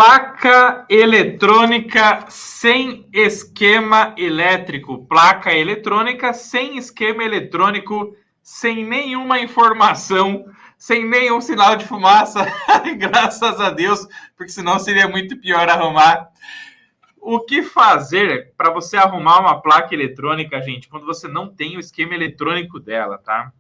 Placa eletrônica sem esquema elétrico. Placa eletrônica sem esquema eletrônico, sem nenhuma informação, sem nenhum sinal de fumaça. Graças a Deus, porque senão seria muito pior arrumar. O que fazer para você arrumar uma placa eletrônica, gente, quando você não tem o esquema eletrônico dela, tá?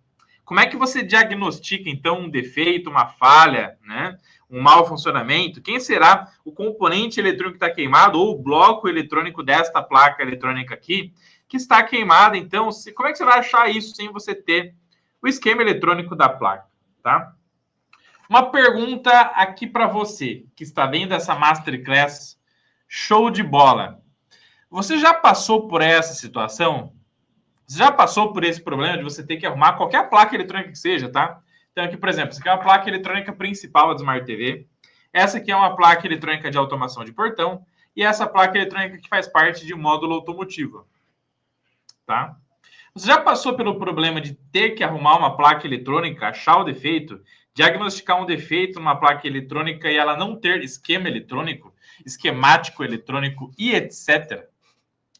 Como é que você diagnostica, então, um defeito, uma falha, né? Um mau funcionamento? Quem será o componente eletrônico que está queimado ou o bloco eletrônico desta placa eletrônica aqui que está queimada? Então, como é que você vai achar isso sem você ter o esquema eletrônico da placa, tá? Uma pergunta aqui para você que está vendo essa Masterclass show de bola. Você já passou por essa situação? Você já passou por esse problema de você ter que arrumar qualquer placa eletrônica que seja, tá? Então aqui, por exemplo, essa aqui é uma placa eletrônica principal da Smart TV. Essa aqui é uma placa eletrônica de automação de portão. E essa placa eletrônica que faz parte de um módulo automotivo, tá? Você já passou pelo problema de ter que arrumar uma placa eletrônica, achar o defeito, diagnosticar um defeito numa placa eletrônica e ela não ter esquema eletrônico, esquemático eletrônico e etc?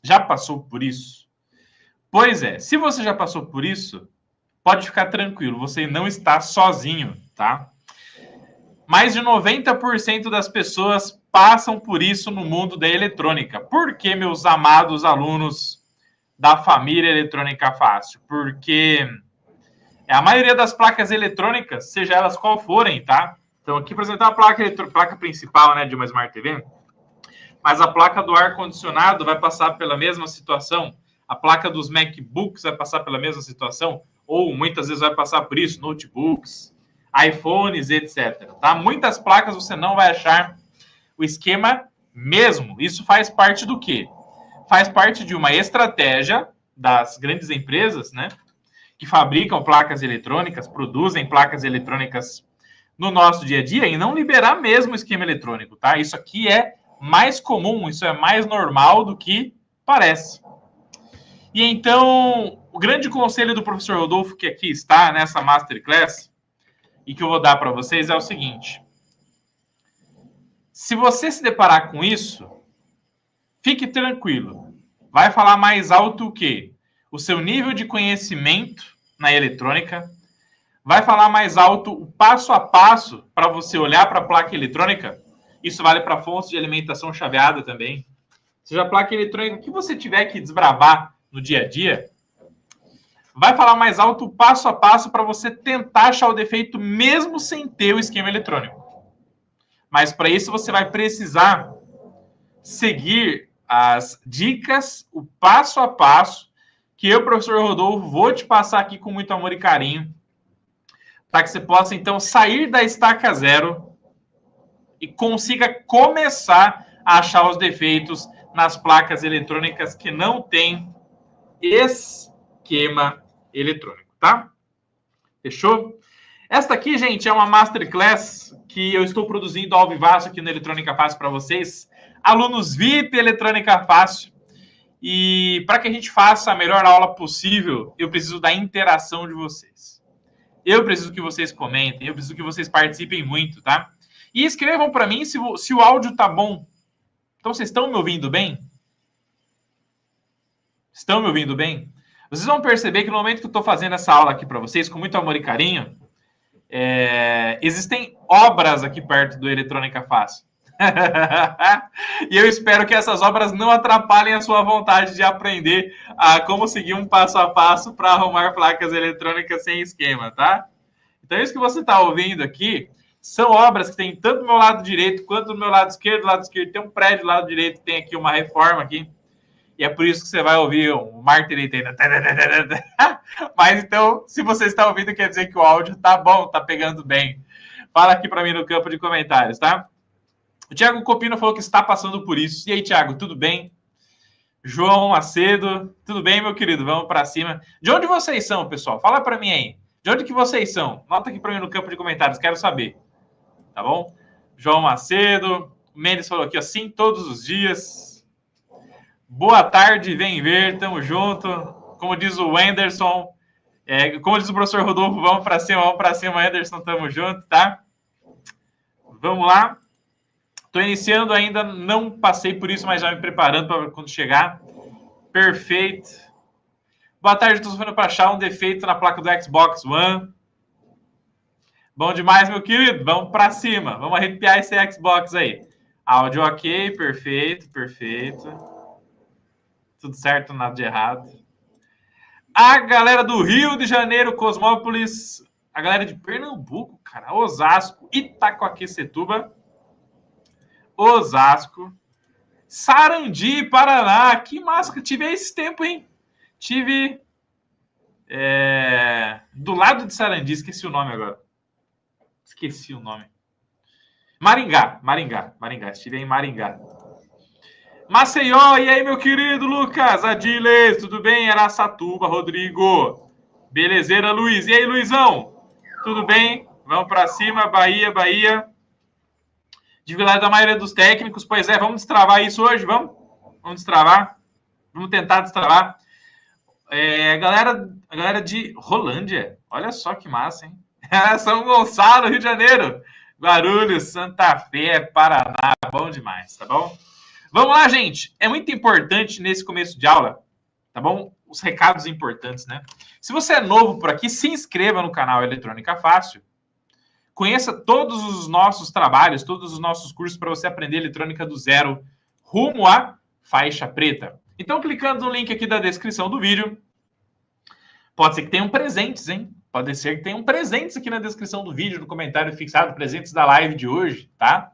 Já passou por isso? Pois é, se você já passou por isso, pode ficar tranquilo, você não está sozinho, tá? Mais de 90% das pessoas passam por isso no mundo da eletrônica. Por que, meus amados alunos da família Eletrônica Fácil? Porque a maioria das placas eletrônicas, seja elas qual forem, tá? Então aqui apresentar a placa principal, né, de uma Smart TV, mas a placa do ar-condicionado vai passar pela mesma situação, a placa dos MacBooks vai passar pela mesma situação, ou muitas vezes vai passar por isso, notebooks, iPhones, etc. Tá? Muitas placas você não vai achar o esquema mesmo. Isso faz parte do quê? Faz parte de uma estratégia das grandes empresas, né, que fabricam placas eletrônicas, produzem placas eletrônicas no nosso dia a dia e não liberar mesmo o esquema eletrônico, tá? Isso aqui é mais comum, isso é mais normal do que parece. E então, o grande conselho do professor Rodolfo, que aqui está nessa Masterclass, e que eu vou dar para vocês, é o seguinte. Se você se deparar com isso, fique tranquilo. Vai falar mais alto o quê? O seu nível de conhecimento na eletrônica. Vai falar mais alto o passo a passo para você olhar para a placa eletrônica. Isso vale para fontes de alimentação chaveada também. Seja a placa eletrônica que você tiver que desbravar no dia a dia, vai falar mais alto passo a passo para você tentar achar o defeito mesmo sem ter o esquema eletrônico. Mas para isso você vai precisar seguir as dicas, o passo a passo, que eu, professor Rodolfo, vou te passar aqui com muito amor e carinho, para que você possa, então, sair da estaca zero e consiga começar a achar os defeitos nas placas eletrônicas que não têm esquema eletrônico, tá? Fechou? Esta aqui, gente, é uma Masterclass que eu estou produzindo ao vivaço aqui no Eletrônica Fácil para vocês, alunos VIP Eletrônica Fácil. E para que a gente faça a melhor aula possível, eu preciso da interação de vocês. Eu preciso que vocês comentem, eu preciso que vocês participem muito, tá? E escrevam para mim se o áudio tá bom. Então, vocês estão me ouvindo bem? Estão me ouvindo bem? Vocês vão perceber que no momento que eu estou fazendo essa aula aqui para vocês, com muito amor e carinho, existem obras aqui perto do Eletrônica Fácil. E eu espero que essas obras não atrapalhem a sua vontade de aprender a como seguir um passo a passo para arrumar placas eletrônicas sem esquema, tá? Então, isso que você está ouvindo aqui são obras que tem tanto do meu lado direito quanto do meu lado esquerdo. Do lado esquerdo tem um prédio, do lado direito tem aqui uma reforma aqui. E é por isso que você vai ouvir um martelito ainda. Mas então, se você está ouvindo, quer dizer que o áudio tá bom, tá pegando bem. Fala aqui para mim no campo de comentários, tá? O Thiago Copino falou que está passando por isso. E aí, Thiago, tudo bem? João Macedo, tudo bem, meu querido? Vamos para cima. De onde vocês são, pessoal? Fala para mim aí. De onde que vocês são? Nota aqui para mim no campo de comentários, quero saber. Tá bom? João Macedo, o Mendes falou aqui, assim, todos os dias. Boa tarde, vem ver, tamo junto. Como diz o Anderson, como diz o professor Rodolfo, vamos para cima, Anderson, tamo junto, tá? Vamos lá. Estou iniciando ainda, não passei por isso, mas já me preparando para quando chegar. Perfeito. Boa tarde, estou sofrendo para achar um defeito na placa do Xbox One. Bom demais, meu querido. Vamos para cima. Vamos arrepiar esse Xbox aí. Áudio ok, perfeito, perfeito. Tudo certo, nada de errado. A galera do Rio de Janeiro, Cosmópolis. A galera de Pernambuco, cara. Osasco, Itacoaquecetuba. Osasco. Sarandi, Paraná. Que massa. Tive aí esse tempo, hein? Tive do lado de Sarandi. Esqueci o nome agora. Esqueci o nome. Maringá. Estive em Maringá. Maceió, e aí, meu querido Lucas? Adiles, tudo bem? Araçatuba, Rodrigo. Belezeira, Luiz. E aí, Luizão? Tudo bem? Vamos para cima, Bahia. Dificuldade da maioria dos técnicos. Pois é, vamos destravar isso hoje, vamos? Vamos destravar? Vamos tentar destravar. A galera de Rolândia. Olha só que massa, hein? São Gonçalo, Rio de Janeiro. Guarulhos, Santa Fé, Paraná. Bom demais, tá bom? Vamos lá, gente. É muito importante nesse começo de aula, tá bom? Os recados importantes, né? Se você é novo por aqui, se inscreva no canal Eletrônica Fácil. Conheça todos os nossos trabalhos, todos os nossos cursos para você aprender eletrônica do zero rumo à faixa preta. Então, clicando no link aqui da descrição do vídeo, pode ser que tenham presentes, hein? Pode ser que tenham presentes aqui na descrição do vídeo, no comentário fixado, presentes da live de hoje, tá?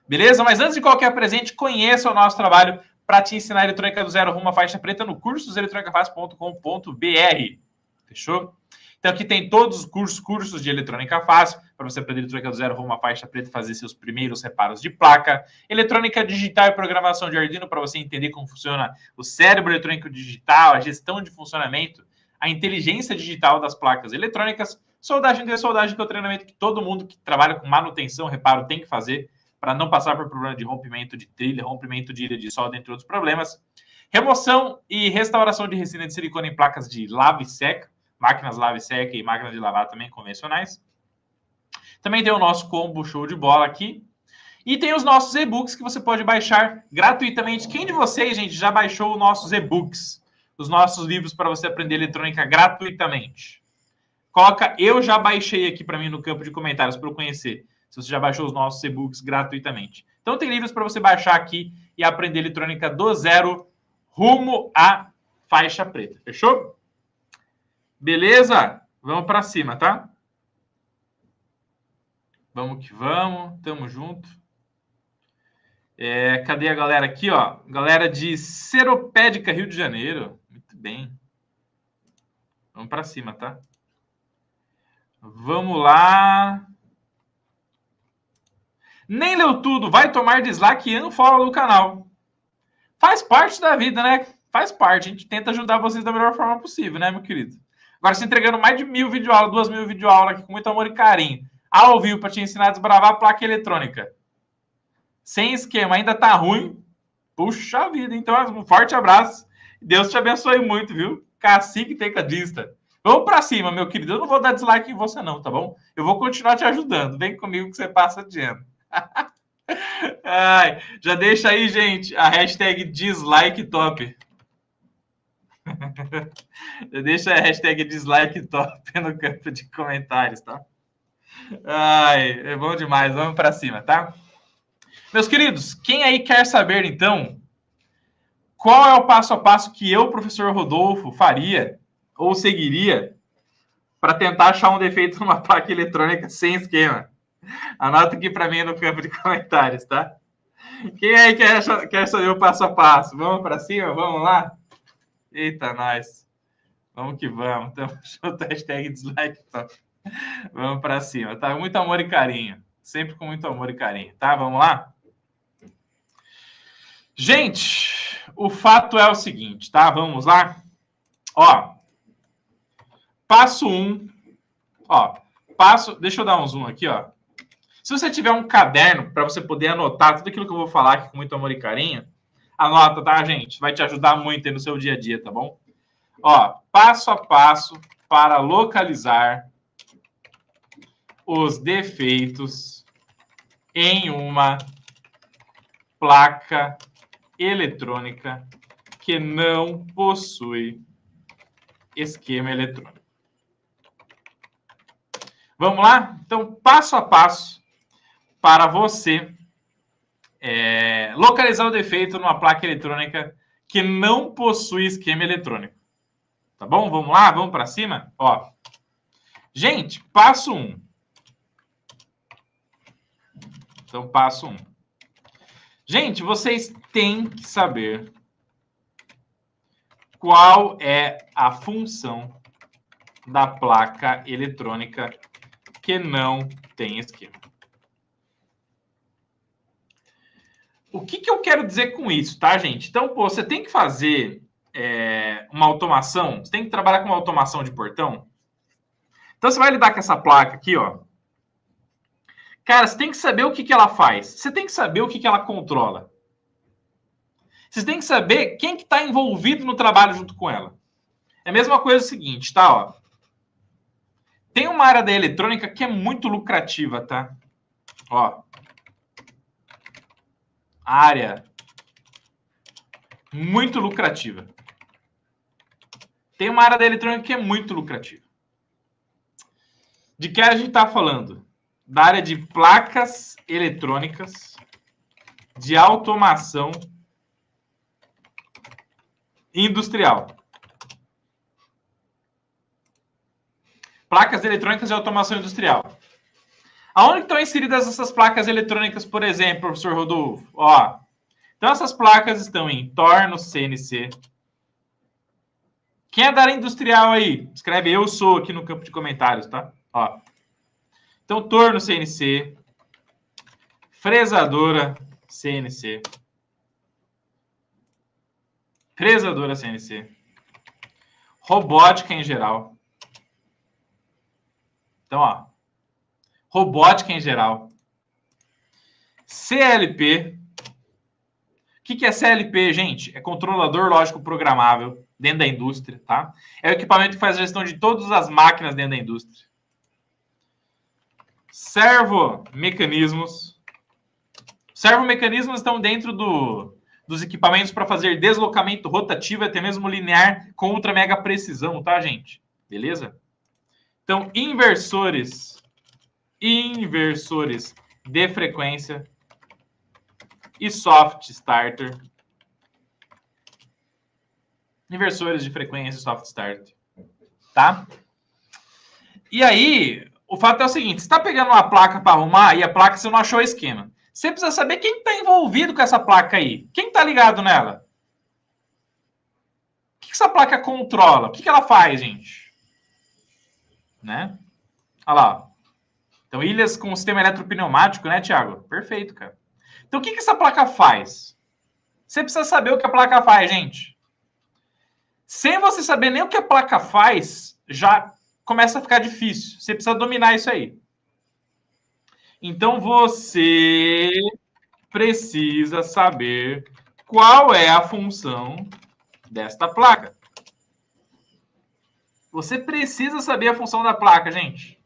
Beleza? Mas antes de qualquer presente, conheça o nosso trabalho para te ensinar eletrônica do zero rumo à faixa preta no cursoseletronicafácil.com.br. Fechou? Então aqui tem todos os cursos de eletrônica fácil para você aprender eletrônica do zero rumo à faixa preta e fazer seus primeiros reparos de placa. Eletrônica digital e programação de Arduino para você entender como funciona o cérebro eletrônico digital, a gestão de funcionamento, a inteligência digital das placas eletrônicas. Soldagem de soldagem, que é o treinamento que todo mundo que trabalha com manutenção, reparo, tem que fazer para não passar por problema de rompimento de trilha, rompimento de ilha de solda, entre outros problemas. Remoção e restauração de resina de silicone em placas de lava e seca, máquinas lava e seca e máquinas de lavar também convencionais. Também tem o nosso combo show de bola aqui. E tem os nossos e-books que você pode baixar gratuitamente. Quem de vocês, gente, já baixou os nossos e-books? Os nossos livros para você aprender eletrônica gratuitamente? Coloca, eu já baixei aqui para mim no campo de comentários para eu conhecer. Se você já baixou os nossos e-books gratuitamente. Então tem livros para você baixar aqui e aprender eletrônica do zero rumo à faixa preta. Fechou? Beleza? Vamos para cima, tá? Vamos que vamos. Tamo junto. Cadê a galera aqui, ó? Galera de Seropédica, Rio de Janeiro. Muito bem. Vamos para cima, tá? Vamos lá. Nem leu tudo, vai tomar dislike e unfollow no canal. Faz parte da vida, né? Faz parte. A gente tenta ajudar vocês da melhor forma possível, né, meu querido? Agora, se entregando mais de 1000 videoaulas, 2000 videoaulas aqui com muito amor e carinho, ao vivo, para te ensinar a desbravar a placa eletrônica. Sem esquema, ainda tá ruim. Puxa vida, então um forte abraço. Deus te abençoe muito, viu? Cacique tecladista. Vamos para cima, meu querido. Eu não vou dar dislike em você, não, tá bom? Eu vou continuar te ajudando. Vem comigo que você passa de ano. Ai, já deixa aí, gente, a hashtag dislike top. Já deixa a hashtag dislike top no campo de comentários, tá? Ai, é bom demais. Vamos para cima, tá? Meus queridos, quem aí quer saber, então, qual é o passo a passo que eu, professor Rodolfo, faria ou seguiria para tentar achar um defeito numa placa eletrônica sem esquema? Anota aqui para mim no campo de comentários, tá? Quem aí quer saber o passo a passo? Vamos para cima? Vamos lá? Eita, nós. Vamos que vamos. Tamo junto, hashtag dislike top. Vamos para cima, tá? Muito amor e carinho. Sempre com muito amor e carinho, tá? Vamos lá? Gente, o fato é o seguinte, tá? Vamos lá? Ó, passo 1. Ó, deixa eu dar um zoom aqui, ó. Se você tiver um caderno para você poder anotar tudo aquilo que eu vou falar aqui com muito amor e carinho, anota, tá, gente? Vai te ajudar muito aí no seu dia a dia, tá bom? Ó, passo a passo para localizar os defeitos em uma placa eletrônica que não possui esquema eletrônico. Vamos lá? Então, passo a passo para você localizar o defeito numa placa eletrônica que não possui esquema eletrônico. Tá bom? Vamos lá? Vamos para cima? Ó. Gente, passo 1. Então, passo 1. Gente, vocês têm que saber qual é a função da placa eletrônica que não tem esquema. O que eu quero dizer com isso, tá, gente? Então, pô, você tem que fazer uma automação, você tem que trabalhar com uma automação de portão. Então, você vai lidar com essa placa aqui, ó. Cara, você tem que saber o que ela faz. Você tem que saber o que ela controla. Você tem que saber quem que está envolvido no trabalho junto com ela. É a mesma coisa o seguinte, tá? Ó. Tem uma área da eletrônica que é muito lucrativa, tá? Ó. Área muito lucrativa. Tem uma área da eletrônica que é muito lucrativa. De que a gente está falando? Da área de placas eletrônicas de automação industrial. Placas eletrônicas de automação industrial. Aonde estão inseridas essas placas eletrônicas, por exemplo, professor Rodolfo? Ó, então essas placas estão em torno CNC. Quem é da área industrial aí? Escreve eu sou aqui no campo de comentários, tá? Ó. Então, torno CNC, fresadora CNC, fresadora CNC, robótica em geral. Então, ó, robótica em geral, CLP. O que é CLP, gente? É controlador lógico programável dentro da indústria, tá? É o equipamento que faz a gestão de todas as máquinas dentro da indústria. Servomecanismos. Servomecanismos estão dentro dos equipamentos para fazer deslocamento rotativo e até mesmo linear com ultra mega precisão, tá, gente? Beleza? Então, inversores de frequência e soft starter. Inversores de frequência e soft starter, tá? E aí, o fato é o seguinte, você está pegando uma placa para arrumar e a placa você não achou o esquema. Você precisa saber quem está envolvido com essa placa aí. Quem está ligado nela? O que essa placa controla? O que ela faz, gente? Né? Olha lá. Então, ilhas com sistema eletropneumático, né, Thiago? Perfeito, cara. Então, o que essa placa faz? Você precisa saber o que a placa faz, gente. Sem você saber nem o que a placa faz, já começa a ficar difícil. Você precisa dominar isso aí. Então, você precisa saber qual é a função desta placa. Você precisa saber a função da placa, gente.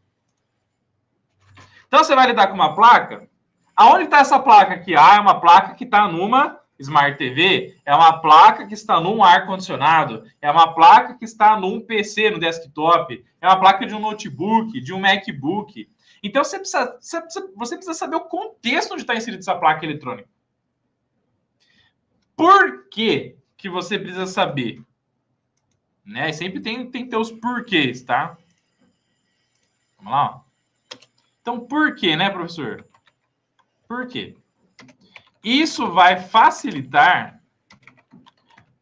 Então, você vai lidar com uma placa. Aonde está essa placa aqui? Ah, é uma placa que está numa Smart TV, é uma placa que está num ar-condicionado, é uma placa que está num PC, no desktop, é uma placa de um notebook, de um MacBook. Então, você precisa saber o contexto onde está inserida essa placa eletrônica. Por que você precisa saber? Né? Sempre tem que ter os porquês, tá? Vamos lá, ó. Então, por quê, né, professor? Por quê? Isso vai facilitar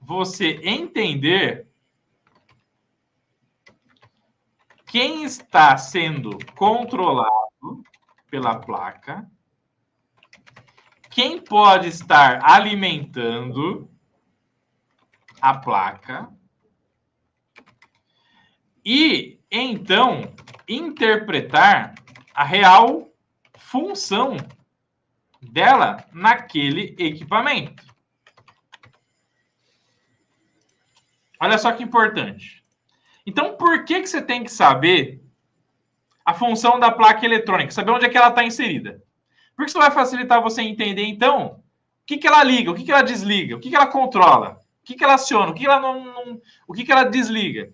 você entender quem está sendo controlado pela placa, quem pode estar alimentando a placa e, então, interpretar a real função dela naquele equipamento. Olha só que importante. Então, por que você tem que saber a função da placa eletrônica? Saber onde é que ela está inserida. Porque isso vai facilitar você entender, então, que ela liga? O que ela desliga? O que ela controla? O que ela aciona? O que ela não o que ela desliga?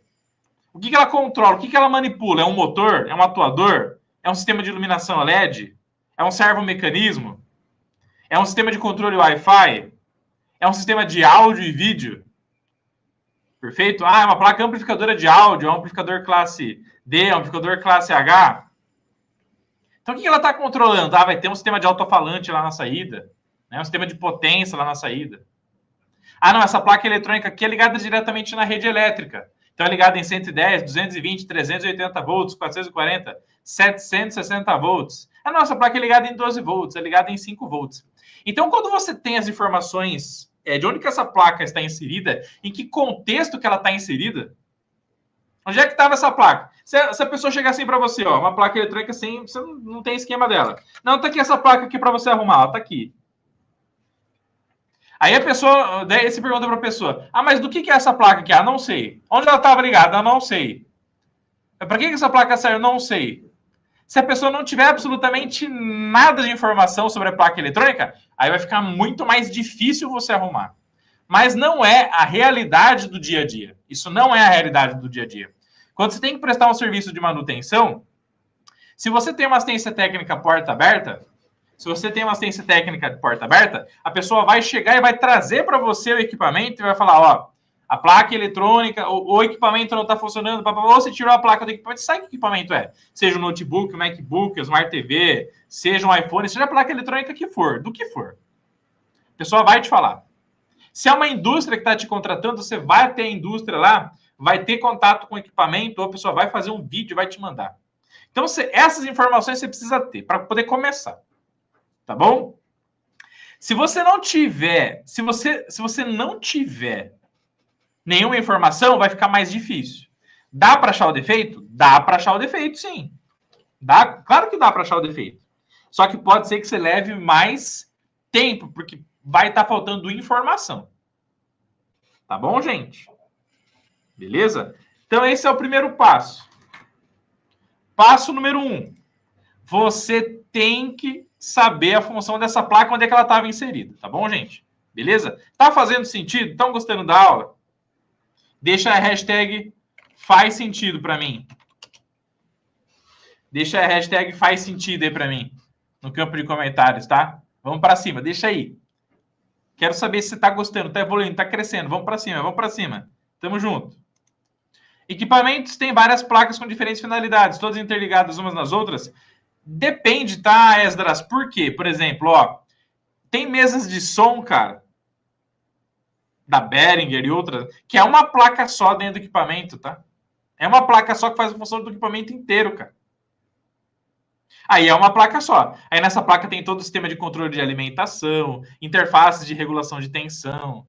O que ela controla? O que ela manipula? É um motor? É um atuador? É um sistema de iluminação LED? É um servomecanismo? É um sistema de controle Wi-Fi? É um sistema de áudio e vídeo? Perfeito? Ah, é uma placa amplificadora de áudio, é um amplificador classe D, é um amplificador classe H. Então, o que ela está controlando? Ah, vai ter um sistema de alto-falante lá na saída, né? Um sistema de potência lá na saída. Ah, não, essa placa eletrônica aqui é ligada diretamente na rede elétrica. Então, é ligada em 110, 220, 380 volts, 440, 760 volts. Ah, não, essa placa é ligada em 12 volts, é ligada em 5 volts. Então, quando você tem as informações de onde que essa placa está inserida, em que contexto que ela está inserida, onde é que estava essa placa? Se a pessoa chegar assim para você, ó, uma placa eletrônica assim, você não tem esquema dela. Não, tá aqui essa placa aqui para você arrumar, ó, tá aqui. Aí a pessoa, daí você pergunta para a pessoa, ah, mas do que é essa placa aqui? Ah, não sei. Onde ela estava ligada? Ah, não sei. Para que essa placa serve? Não sei. Se a pessoa não tiver absolutamente nada de informação sobre a placa eletrônica, aí vai ficar muito mais difícil você arrumar. Mas não é a realidade do dia a dia. Isso não é a realidade do dia a dia. Quando você tem que prestar um serviço de manutenção, se você tem uma assistência técnica porta aberta, a pessoa vai chegar e vai trazer para você o equipamento e vai falar, ó, a placa eletrônica, o equipamento não está funcionando, ou você tirou a placa do equipamento, sabe que equipamento é? Seja um notebook, um MacBook, um Smart TV, seja um iPhone, seja a placa eletrônica que for, do que for. A pessoa vai te falar. Se é uma indústria que está te contratando, você vai ter a indústria lá, vai ter contato com o equipamento, ou a pessoa vai fazer um vídeo e vai te mandar. Então, essas informações você precisa ter para poder começar. Tá bom? Se você não tiver nenhuma informação, vai ficar mais difícil. Dá para achar o defeito? Dá para achar o defeito, sim. Claro que dá para achar o defeito. Só que pode ser que você leve mais tempo, porque vai estar faltando informação. Tá bom, gente? Beleza? Então, esse é o primeiro passo. Passo número 1. Você tem que saber a função dessa placa, onde é que ela estava inserida. Tá bom, gente? Beleza? Tá fazendo sentido? Estão gostando da aula? Deixa a hashtag faz sentido para mim. Deixa a hashtag faz sentido aí para mim. No campo de comentários, tá? Vamos para cima. Deixa aí. Quero saber se você está gostando, está evoluindo, está crescendo. Vamos para cima, vamos para cima. Tamo junto. Equipamentos têm várias placas com diferentes finalidades, todas interligadas umas nas outras. Depende, tá, Esdras? Por quê? Por exemplo, ó, tem mesas de som, cara, da Behringer e outras, que é uma placa só dentro do equipamento, tá? É uma placa só que faz a função do equipamento inteiro, cara. Aí é uma placa só. Aí nessa placa tem todo o sistema de controle de alimentação, interfaces de regulação de tensão,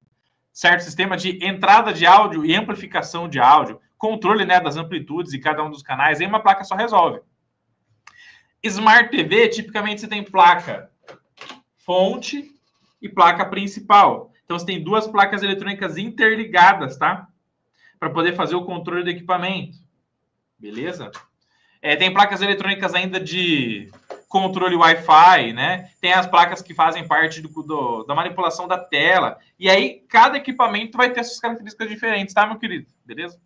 certo? Sistema de entrada de áudio e amplificação de áudio, controle, né, das amplitudes de cada um dos canais. Aí uma placa só resolve. Smart TV, tipicamente você tem placa fonte e placa principal. Então você tem duas placas eletrônicas interligadas, tá? Para poder fazer o controle do equipamento. Beleza? Tem placas eletrônicas ainda de controle Wi-Fi, né? Tem as placas que fazem parte da manipulação da tela. E aí, cada equipamento vai ter suas características diferentes, tá, meu querido? Beleza?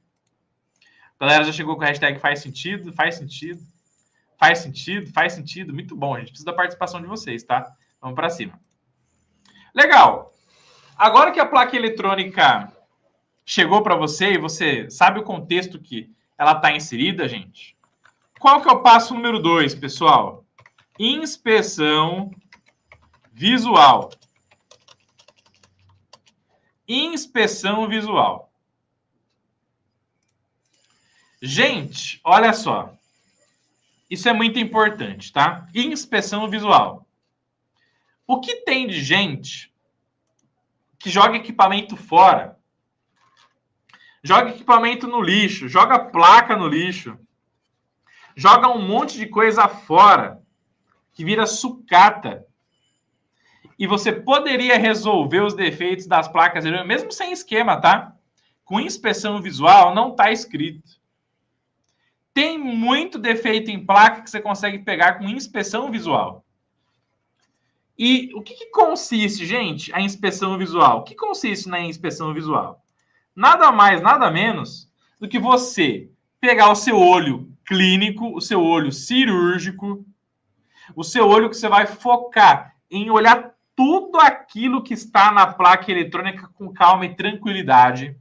A galera já chegou com a hashtag faz sentido, faz sentido. Faz sentido, faz sentido. Muito bom, gente. Precisa da participação de vocês, tá? Vamos para cima. Legal. Agora que a placa eletrônica chegou para você e você sabe o contexto que ela está inserida, gente, qual que é o passo número 2, pessoal? Inspeção visual. Inspeção visual. Gente, olha só. Isso é muito importante, tá? Inspeção visual. O que tem de gente que joga equipamento fora, joga equipamento no lixo, joga placa no lixo, joga um monte de coisa fora, que vira sucata. E você poderia resolver os defeitos das placas, mesmo sem esquema, tá? Com inspeção visual, não está escrito. Tem muito defeito em placa que você consegue pegar com inspeção visual. E o que consiste, gente, a inspeção visual? O que consiste na inspeção visual? Nada mais, nada menos do que você pegar o seu olho clínico, o seu olho cirúrgico, o seu olho que você vai focar em olhar tudo aquilo que está na placa eletrônica com calma e tranquilidade.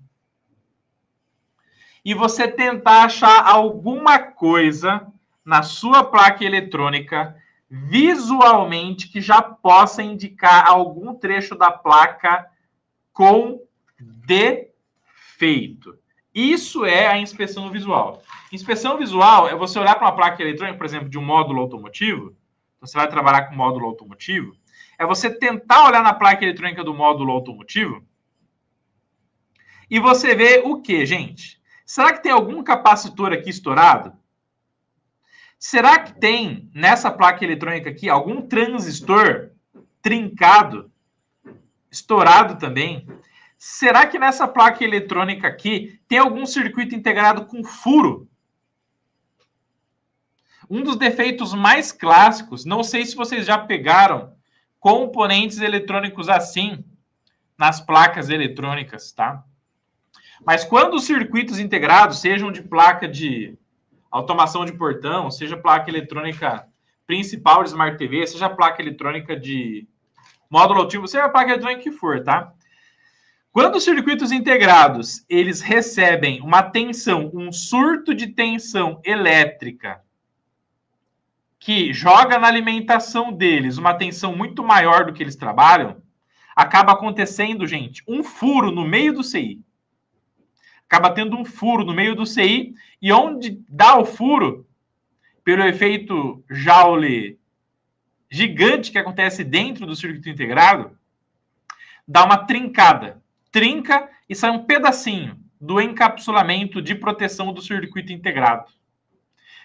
E você tentar achar alguma coisa na sua placa eletrônica visualmente que já possa indicar algum trecho da placa com defeito. Isso é a inspeção visual. Inspeção visual é você olhar para uma placa eletrônica, por exemplo, de um módulo automotivo. Você vai trabalhar com módulo automotivo. É você tentar olhar na placa eletrônica do módulo automotivo e você vê o que, gente? Será que tem algum capacitor aqui estourado? Será que tem nessa placa eletrônica aqui algum transistor trincado, estourado também? Será que nessa placa eletrônica aqui tem algum circuito integrado com furo? Um dos defeitos mais clássicos, não sei se vocês já pegaram componentes eletrônicos assim nas placas eletrônicas, tá? Mas quando os circuitos integrados, sejam de placa de automação de portão, seja placa eletrônica principal de Smart TV, seja placa eletrônica de módulo altivo, seja a placa eletrônica que for, tá? Quando os circuitos integrados, eles recebem uma tensão, um surto de tensão elétrica que joga na alimentação deles uma tensão muito maior do que eles trabalham, acaba acontecendo, gente, um furo no meio do CI. Acaba tendo um furo no meio do CI, e onde dá o furo, pelo efeito Joule gigante que acontece dentro do circuito integrado, dá uma trincada. Trinca e sai um pedacinho do encapsulamento de proteção do circuito integrado.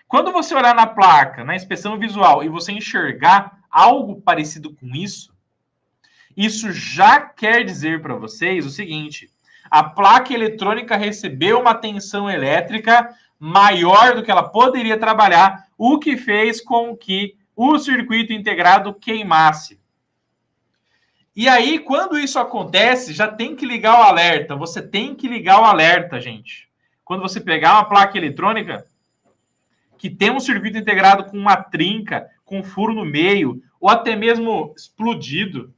Quando você olhar na placa, na inspeção visual, e você enxergar algo parecido com isso já quer dizer para vocês o seguinte: a placa eletrônica recebeu uma tensão elétrica maior do que ela poderia trabalhar, o que fez com que o circuito integrado queimasse. E aí, quando isso acontece, já tem que ligar o alerta. Você tem que ligar o alerta, gente. Quando você pegar uma placa eletrônica que tem um circuito integrado com uma trinca, com um furo no meio, ou até mesmo explodido,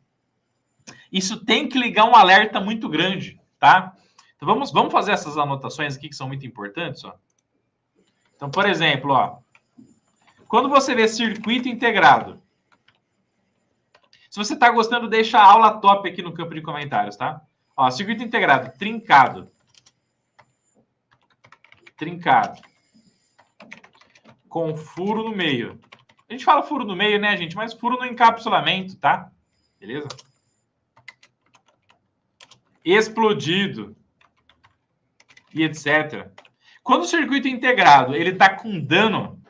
isso tem que ligar um alerta muito grande, tá? Então vamos fazer essas anotações aqui que são muito importantes, ó. Então, por exemplo, ó, quando você vê circuito integrado, se você está gostando, deixa a aula top aqui no campo de comentários, tá? Ó, circuito integrado, trincado. Trincado. Com furo no meio. A gente fala furo no meio, né, gente? Mas furo no encapsulamento, tá? Beleza? Explodido. E etc. Quando o circuito integrado ele está com dano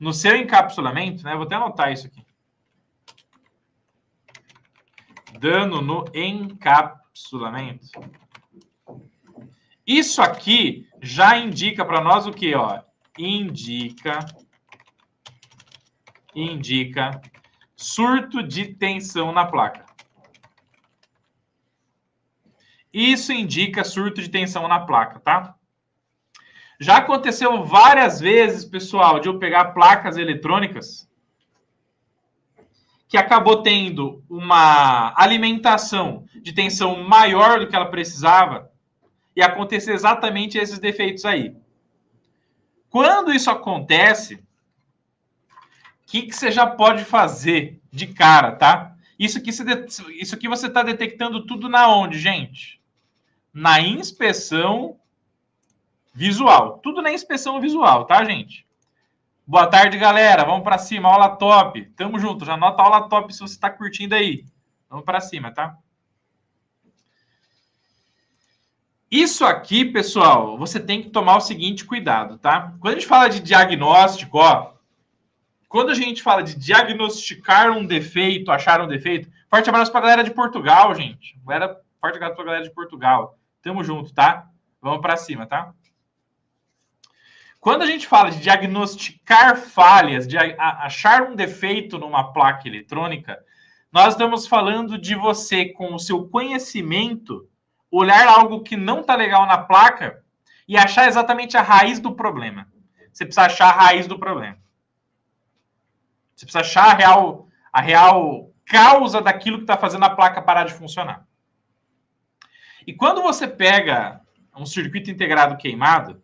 no seu encapsulamento, né? Eu vou até anotar isso aqui. Dano no encapsulamento. Isso aqui já indica para nós o que, ó? Indica surto de tensão na placa. Isso indica surto de tensão na placa, tá? Já aconteceu várias vezes, pessoal, de eu pegar placas eletrônicas que acabou tendo uma alimentação de tensão maior do que ela precisava e acontecer exatamente esses defeitos aí. Quando isso acontece, o que você já pode fazer de cara, tá? Isso aqui você está detectando tudo na onde, gente? Na inspeção visual. Tudo na inspeção visual, tá, gente? Boa tarde, galera. Vamos para cima. Aula top. Tamo junto. Já anota a aula top se você está curtindo aí. Vamos para cima, tá? Isso aqui, pessoal, você tem que tomar o seguinte cuidado, tá? Quando a gente fala de diagnóstico, ó, quando a gente fala de diagnosticar um defeito, achar um defeito, forte abraço pra galera de Portugal, gente. Forte abraço pra galera de Portugal. Tamo junto, tá? Vamos para cima, tá? Quando a gente fala de diagnosticar falhas, de achar um defeito numa placa eletrônica, Nós estamos falando de você, com o seu conhecimento, olhar algo que não está legal na placa e achar exatamente a raiz do problema. Você precisa achar a raiz do problema. Você precisa achar a real causa daquilo que está fazendo a placa parar de funcionar. E quando você pega um circuito integrado queimado,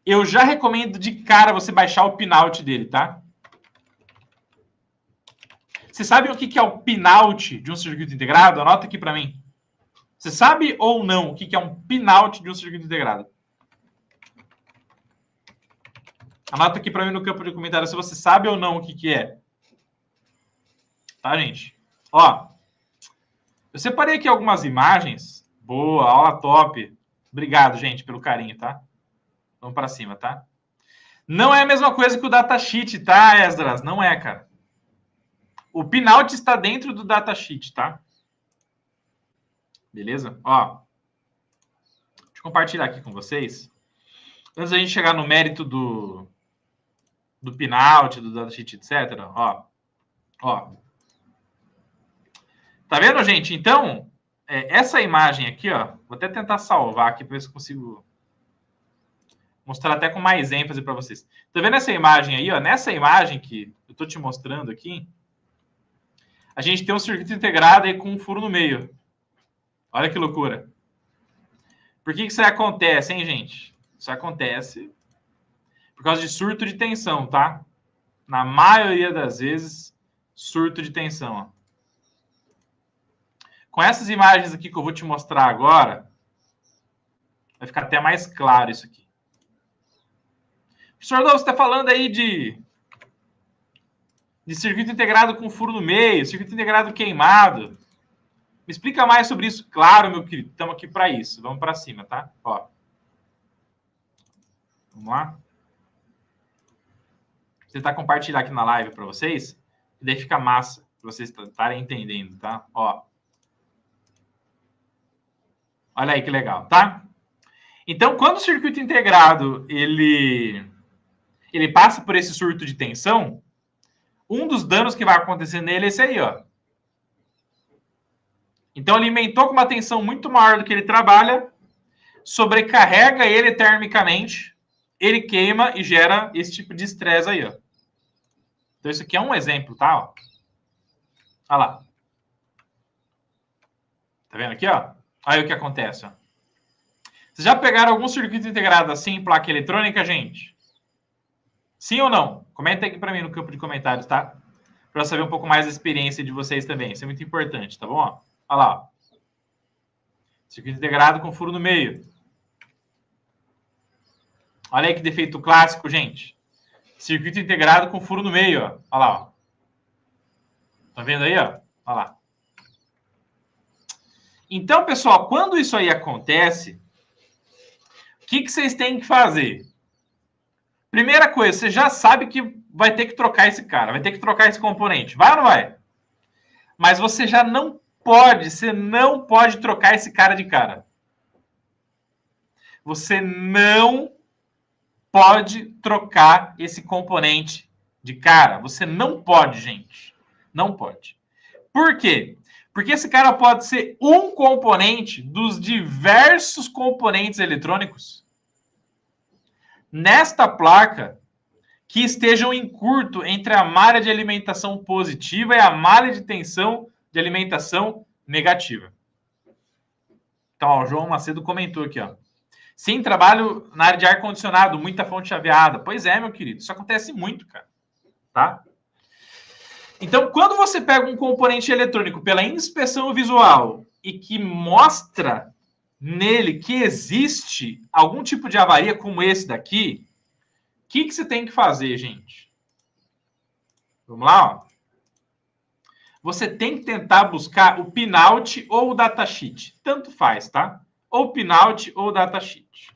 eu já recomendo de cara você baixar o pinout dele, tá? Vocês sabem o que é o pinout de um circuito integrado? Anota aqui para mim. Você sabe ou não o que é um pinout de um circuito integrado? Anota aqui para mim no campo de comentários se você sabe ou não o que é. Tá, gente? Ó, eu separei aqui algumas imagens. Boa, aula top. Obrigado, gente, pelo carinho, tá? Vamos para cima, tá? Não é a mesma coisa que o datasheet, tá, Esdras? Não é, cara. O pinout está dentro do datasheet, tá? Beleza? Ó, deixa eu compartilhar aqui com vocês. Antes da gente chegar no mérito do pinout, do datasheet, etc. Ó. Tá vendo, gente? Então, essa imagem aqui, ó, vou até tentar salvar aqui para ver se eu consigo mostrar até com mais ênfase para vocês. Tá vendo essa imagem aí, ó? Nessa imagem que eu tô te mostrando aqui, a gente tem um circuito integrado aí com um furo no meio. Olha que loucura. Por que isso aí acontece, hein, gente? Isso acontece por causa de surto de tensão, tá? Na maioria das vezes, surto de tensão, ó. Com essas imagens aqui que eu vou te mostrar agora, vai ficar até mais claro isso aqui. Professor Adolfo, você está falando aí de circuito integrado com furo no meio, circuito integrado queimado. Me explica mais sobre isso. Claro, meu querido, estamos aqui para isso. Vamos para cima, tá? Ó. Vamos lá. Vou tentar compartilhar aqui na live para vocês, e daí fica massa, para vocês estarem entendendo, tá? Ó. Olha aí que legal, tá? Então, quando o circuito integrado ele passa por esse surto de tensão, um dos danos que vai acontecer nele é esse aí, ó. Então, alimentou com uma tensão muito maior do que ele trabalha, sobrecarrega ele termicamente, ele queima e gera esse tipo de estresse aí, ó. Então, isso aqui é um exemplo, tá? Ó. Olha lá. Tá vendo aqui, ó? Aí o que acontece, ó. Vocês já pegaram algum circuito integrado assim em placa eletrônica, gente? Sim ou não? Comenta aqui para mim no campo de comentários, tá? Para eu saber um pouco mais da experiência de vocês também. Isso é muito importante, tá bom? Olha lá, ó. Circuito integrado com furo no meio. Olha aí que defeito clássico, gente. Circuito integrado com furo no meio, ó. Olha lá, ó. Tá vendo aí, ó? Olha lá. Então, pessoal, quando isso aí acontece, o que vocês têm que fazer? Primeira coisa, você já sabe que vai ter que trocar esse cara, vai ter que trocar esse componente. Vai ou não vai? Mas você já não pode, você não pode trocar esse cara de cara. Você não pode trocar esse componente de cara. Você não pode, gente. Não pode. Por quê? Porque esse cara pode ser um componente dos diversos componentes eletrônicos nesta placa que estejam em curto entre a malha de alimentação positiva e a malha de tensão de alimentação negativa. Então, ó, o João Macedo comentou aqui, ó. Sim, trabalho na área de ar-condicionado, muita fonte chaveada. Pois é, meu querido, isso acontece muito, cara. Tá? Então, quando você pega um componente eletrônico pela inspeção visual e que mostra nele que existe algum tipo de avaria como esse daqui, o que você tem que fazer, gente? Vamos lá, ó. Você tem que tentar buscar o pinout ou o datasheet. Tanto faz, tá? Ou pinout ou datasheet.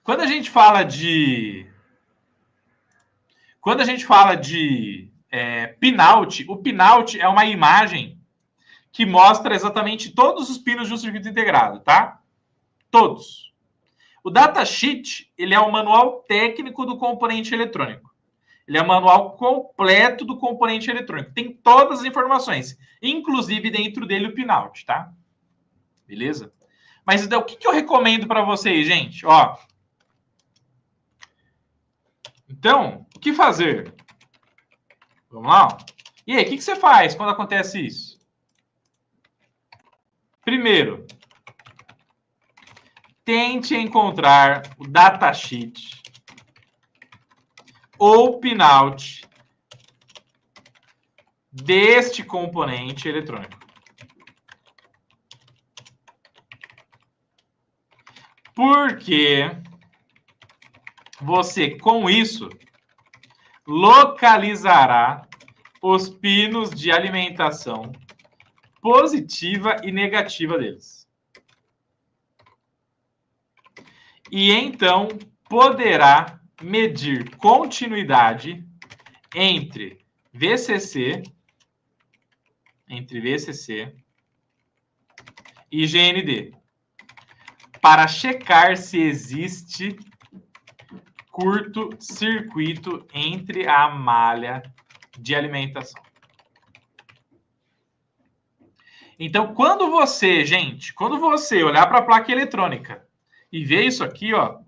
Quando a gente fala de pinout, o pinout é uma imagem que mostra exatamente todos os pinos de um circuito integrado, tá? Todos. O datasheet, ele é o manual técnico do componente eletrônico. Ele é o manual completo do componente eletrônico. Tem todas as informações, inclusive dentro dele o pinout, tá? Beleza? Mas então, o que eu recomendo para vocês, gente? Ó. Então, o que fazer? Vamos lá? E aí, o que você faz quando acontece isso? Primeiro, tente encontrar o datasheet ou pinout deste componente eletrônico. Porque você, com isso, localizará os pinos de alimentação positiva e negativa deles. E então poderá medir continuidade entre VCC e GND para checar se existe curto-circuito entre a malha de alimentação. Então, quando você olhar para a placa eletrônica e ver isso aqui, ó.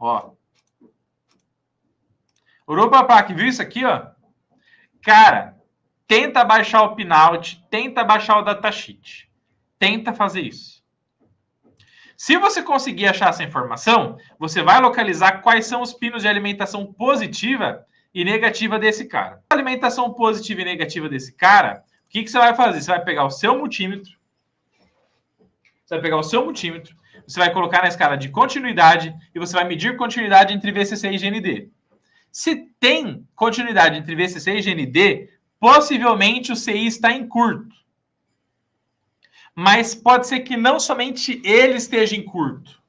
Olhou para a placa e viu isso aqui, ó? Cara, tenta baixar o pinout, tenta baixar o datasheet. Tenta fazer isso. Se você conseguir achar essa informação, você vai localizar quais são os pinos de alimentação positiva e negativa desse cara. A alimentação positiva e negativa desse cara, o que você vai fazer? Você vai pegar o seu multímetro, você vai colocar na escala de continuidade e você vai medir continuidade entre VCC e GND. Se tem continuidade entre VCC e GND, possivelmente o CI está em curto. Mas pode ser que não somente ele esteja em curto,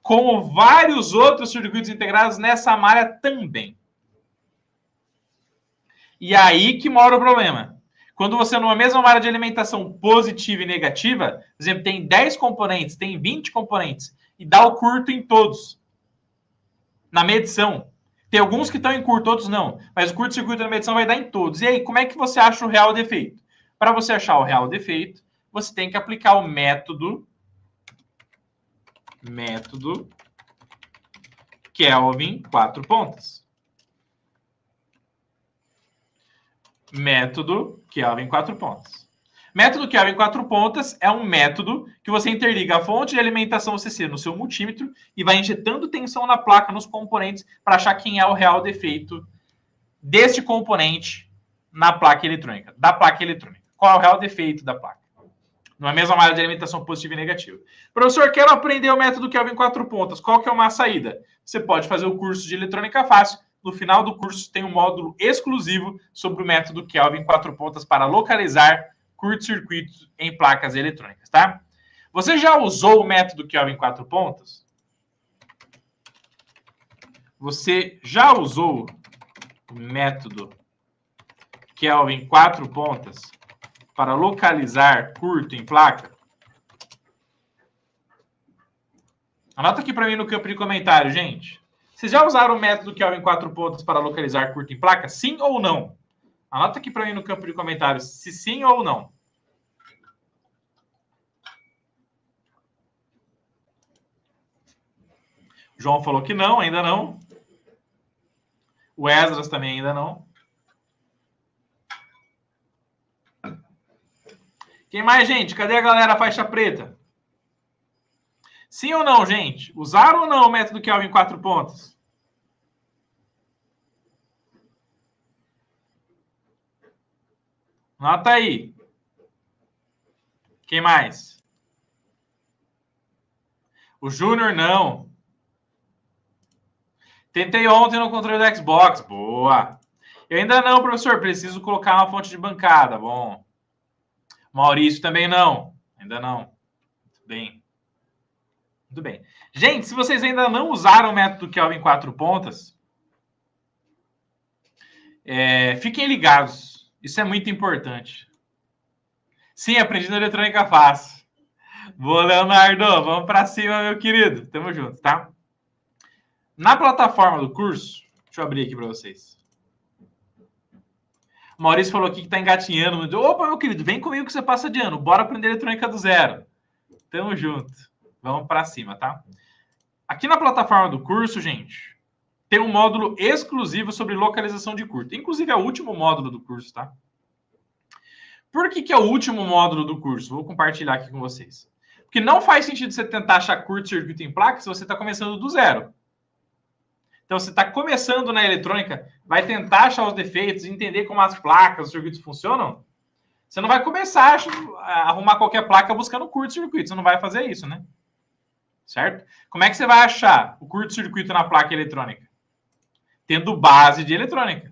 como vários outros circuitos integrados nessa malha também. E aí que mora o problema. Quando você, numa mesma malha de alimentação positiva e negativa, por exemplo, tem 10 componentes, tem 20 componentes, e dá o curto em todos. Na medição. Tem alguns que estão em curto, outros não. Mas o curto-circuito na medição vai dar em todos. E aí, como é que você acha o real defeito? Para você achar o real defeito, você tem que aplicar o método Kelvin 4 pontas. Método Kelvin 4 pontas. Método Kelvin 4 pontas é um método que você interliga a fonte de alimentação CC no seu multímetro e vai injetando tensão na placa, nos componentes, para achar quem é o real defeito deste componente na placa eletrônica, da placa eletrônica. Qual é o real defeito da placa? Numa mesma malha de alimentação positiva e negativa. Professor, quero aprender o método Kelvin 4 pontas. Qual que é uma saída? Você pode fazer o curso de eletrônica fácil. No final do curso tem um módulo exclusivo sobre o método Kelvin 4 pontas para localizar curto-circuitos em placas eletrônicas, tá? Você já usou o método Kelvin 4 pontas? Você já usou o método Kelvin 4 pontas para localizar curto em placa? Anota aqui para mim no campo de comentário, gente. Vocês já usaram o método Kelvin 4 pontas para localizar curto em placa? Sim ou não? Anota aqui para mim no campo de comentários se sim ou não. O João falou que não, ainda não. O Esdras também ainda não. Quem mais, gente? Cadê a galera faixa preta? Sim ou não, gente? Usaram ou não o método Kelvin 4 pontas? Nota aí. Quem mais? O Júnior não. Tentei ontem no controle do Xbox. Boa. Eu ainda não, professor. Preciso colocar uma fonte de bancada. Bom. Maurício também não. Ainda não. Muito bem. Muito bem. Gente, se vocês ainda não usaram o método Kelvin 4 pontas, fiquem ligados. Isso é muito importante. Sim, aprendi na eletrônica fácil. Boa, Leonardo. Vamos para cima, meu querido. Tamo junto, tá? Na plataforma do curso, deixa eu abrir aqui para vocês. O Maurício falou aqui que está engatinhando. Opa, meu querido, vem comigo que você passa de ano. Bora aprender eletrônica do zero. Tamo junto. Vamos para cima, tá? Aqui na plataforma do curso, gente, tem um módulo exclusivo sobre localização de curto. Inclusive, é o último módulo do curso, tá? Por que é o último módulo do curso? Vou compartilhar aqui com vocês. Porque não faz sentido você tentar achar curto-circuito em placa se você está começando do zero. Então, você está começando na eletrônica, vai tentar achar os defeitos, entender como as placas, os circuitos funcionam. Você não vai começar a arrumar qualquer placa buscando curto-circuito. Você não vai fazer isso, né? Certo? Como é que você vai achar o curto-circuito na placa eletrônica? Tendo base de eletrônica.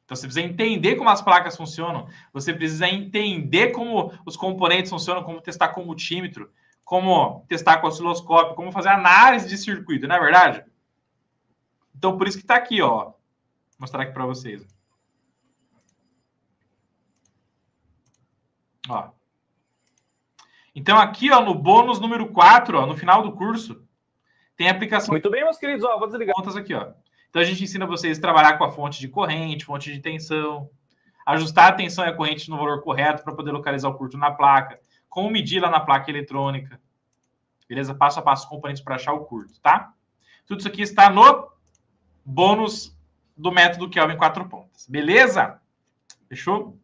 Então, você precisa entender como as placas funcionam. Você precisa entender como os componentes funcionam, como testar com multímetro, como testar com osciloscópio, como fazer análise de circuito, não é verdade? Então, por isso que está aqui, ó. Vou mostrar aqui para vocês. Ó. Então, aqui, ó, no bônus número 4, ó, no final do curso, tem a aplicação... Muito bem, meus queridos. Ó, vou desligar. Contas aqui, ó. Então, a gente ensina vocês a trabalhar com a fonte de corrente, fonte de tensão, ajustar a tensão e a corrente no valor correto para poder localizar o curto na placa, como medir lá na placa eletrônica. Beleza? Passo a passo os componentes para achar o curto, tá? Tudo isso aqui está no bônus do método Kelvin 4 pontas. Beleza? Fechou?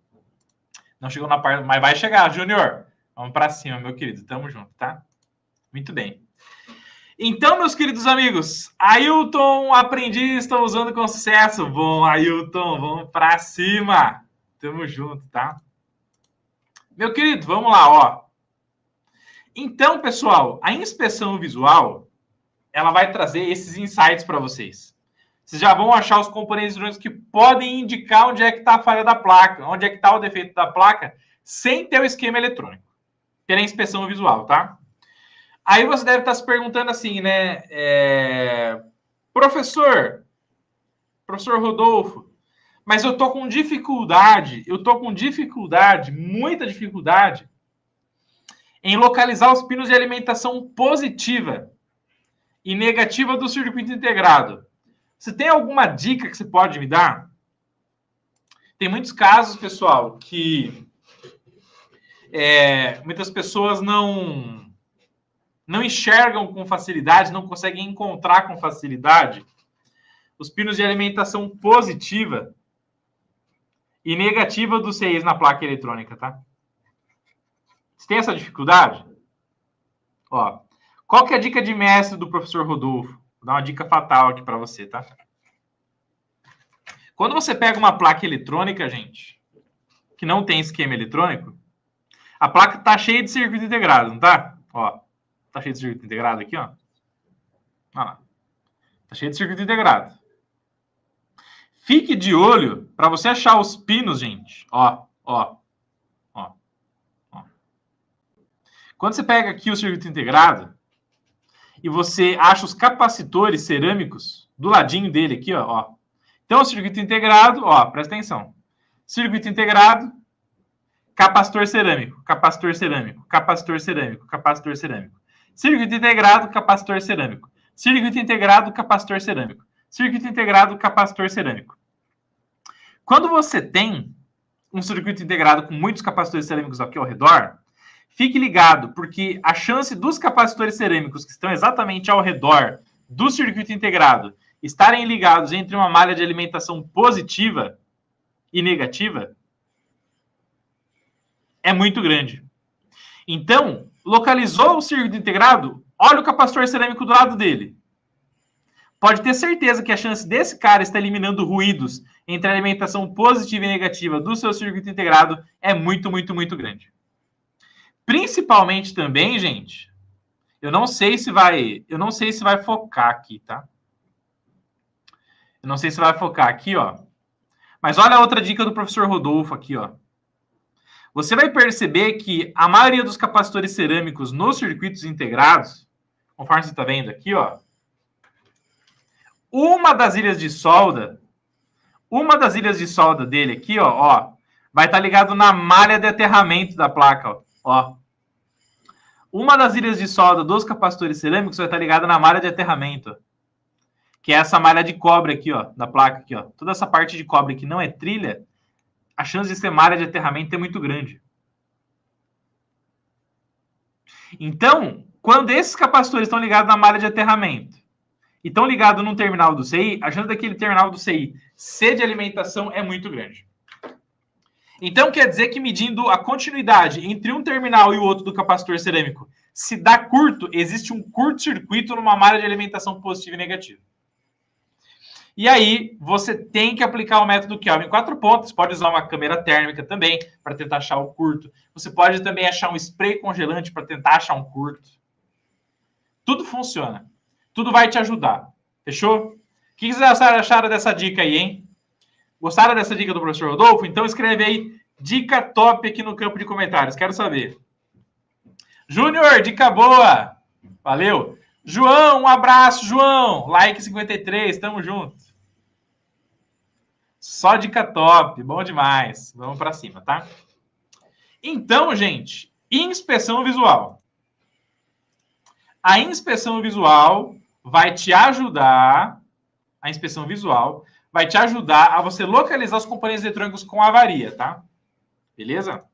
Não chegou na parte, mas vai chegar, Júnior. Vamos para cima, meu querido. Tamo junto, tá? Muito bem. Então, meus queridos amigos, Ailton, aprendiz, estão usando com sucesso. Bom, Ailton, vamos para cima. Tamo junto, tá? Meu querido, vamos lá, ó. Então, pessoal, a inspeção visual, ela vai trazer esses insights para vocês. Vocês já vão achar os componentes eletrônicos que podem indicar onde é que está a falha da placa, onde é que está o defeito da placa, sem ter o esquema eletrônico, pela inspeção visual, tá? Aí você deve estar se perguntando assim, né? Professor Rodolfo, mas eu tô com dificuldade, muita dificuldade, em localizar os pinos de alimentação positiva e negativa do circuito integrado. Você tem alguma dica que você pode me dar? Tem muitos casos, pessoal, que muitas pessoas não enxergam com facilidade, não conseguem encontrar com facilidade os pinos de alimentação positiva e negativa dos CIs na placa eletrônica, tá? Você tem essa dificuldade? Ó, qual que é a dica de mestre do professor Rodolfo? Vou dar uma dica fatal aqui para você, tá? Quando você pega uma placa eletrônica, gente, que não tem esquema eletrônico, a placa tá cheia de circuito integrado, não tá? Ó, tá cheio de circuito integrado aqui, ó. Olha lá. Tá cheio de circuito integrado. Fique de olho para você achar os pinos, gente. Ó. Quando você pega aqui o circuito integrado e você acha os capacitores cerâmicos do ladinho dele aqui, ó. Então, o circuito integrado, ó, presta atenção. Circuito integrado, capacitor cerâmico, capacitor cerâmico, capacitor cerâmico, capacitor cerâmico. Circuito integrado, capacitor cerâmico. Circuito integrado, capacitor cerâmico. Circuito integrado, capacitor cerâmico. Quando você tem um circuito integrado com muitos capacitores cerâmicos aqui ao redor, fique ligado, porque a chance dos capacitores cerâmicos que estão exatamente ao redor do circuito integrado estarem ligados entre uma malha de alimentação positiva e negativa é muito grande. Então, localizou o circuito integrado, olha o capacitor cerâmico do lado dele. Pode ter certeza que a chance desse cara estar eliminando ruídos entre a alimentação positiva e negativa do seu circuito integrado é muito, muito, muito grande. Principalmente também, gente, eu não sei se vai focar aqui, tá? Eu não sei se vai focar aqui, ó. Mas olha a outra dica do professor Rodolfo aqui, ó. Você vai perceber que a maioria dos capacitores cerâmicos nos circuitos integrados, conforme você está vendo aqui, ó, uma das ilhas de solda dele aqui, ó, vai estar ligado na malha de aterramento da placa, ó. Uma das ilhas de solda dos capacitores cerâmicos vai estar ligada na malha de aterramento. que é essa malha de cobre aqui, ó, da placa aqui, ó. Toda essa parte de cobre que não é trilha, a chance de ser malha de aterramento é muito grande. Então, quando esses capacitores estão ligados na malha de aterramento e estão ligados num terminal do CI, a chance daquele terminal do CI ser de alimentação é muito grande. Então, quer dizer que medindo a continuidade entre um terminal e o outro do capacitor cerâmico, se dá curto, existe um curto-circuito numa malha de alimentação positiva e negativa. E aí, você tem que aplicar o método Kelvin em 4 pontos. Pode usar uma câmera térmica também para tentar achar o curto. Você pode também achar um spray congelante para tentar achar um curto. Tudo funciona. Tudo vai te ajudar. Fechou? O que vocês acharam dessa dica aí, hein? Gostaram dessa dica do professor Rodolfo? Então escreve aí, dica top aqui no campo de comentários. Quero saber. Júnior, dica boa. Valeu. João, um abraço, João. Like 53, tamo junto. Só dica top, bom demais. Vamos para cima, tá? Então, gente, inspeção visual. A inspeção visual vai te ajudar, a inspeção visual vai te ajudar a você localizar os componentes eletrônicos com avaria, tá? Beleza?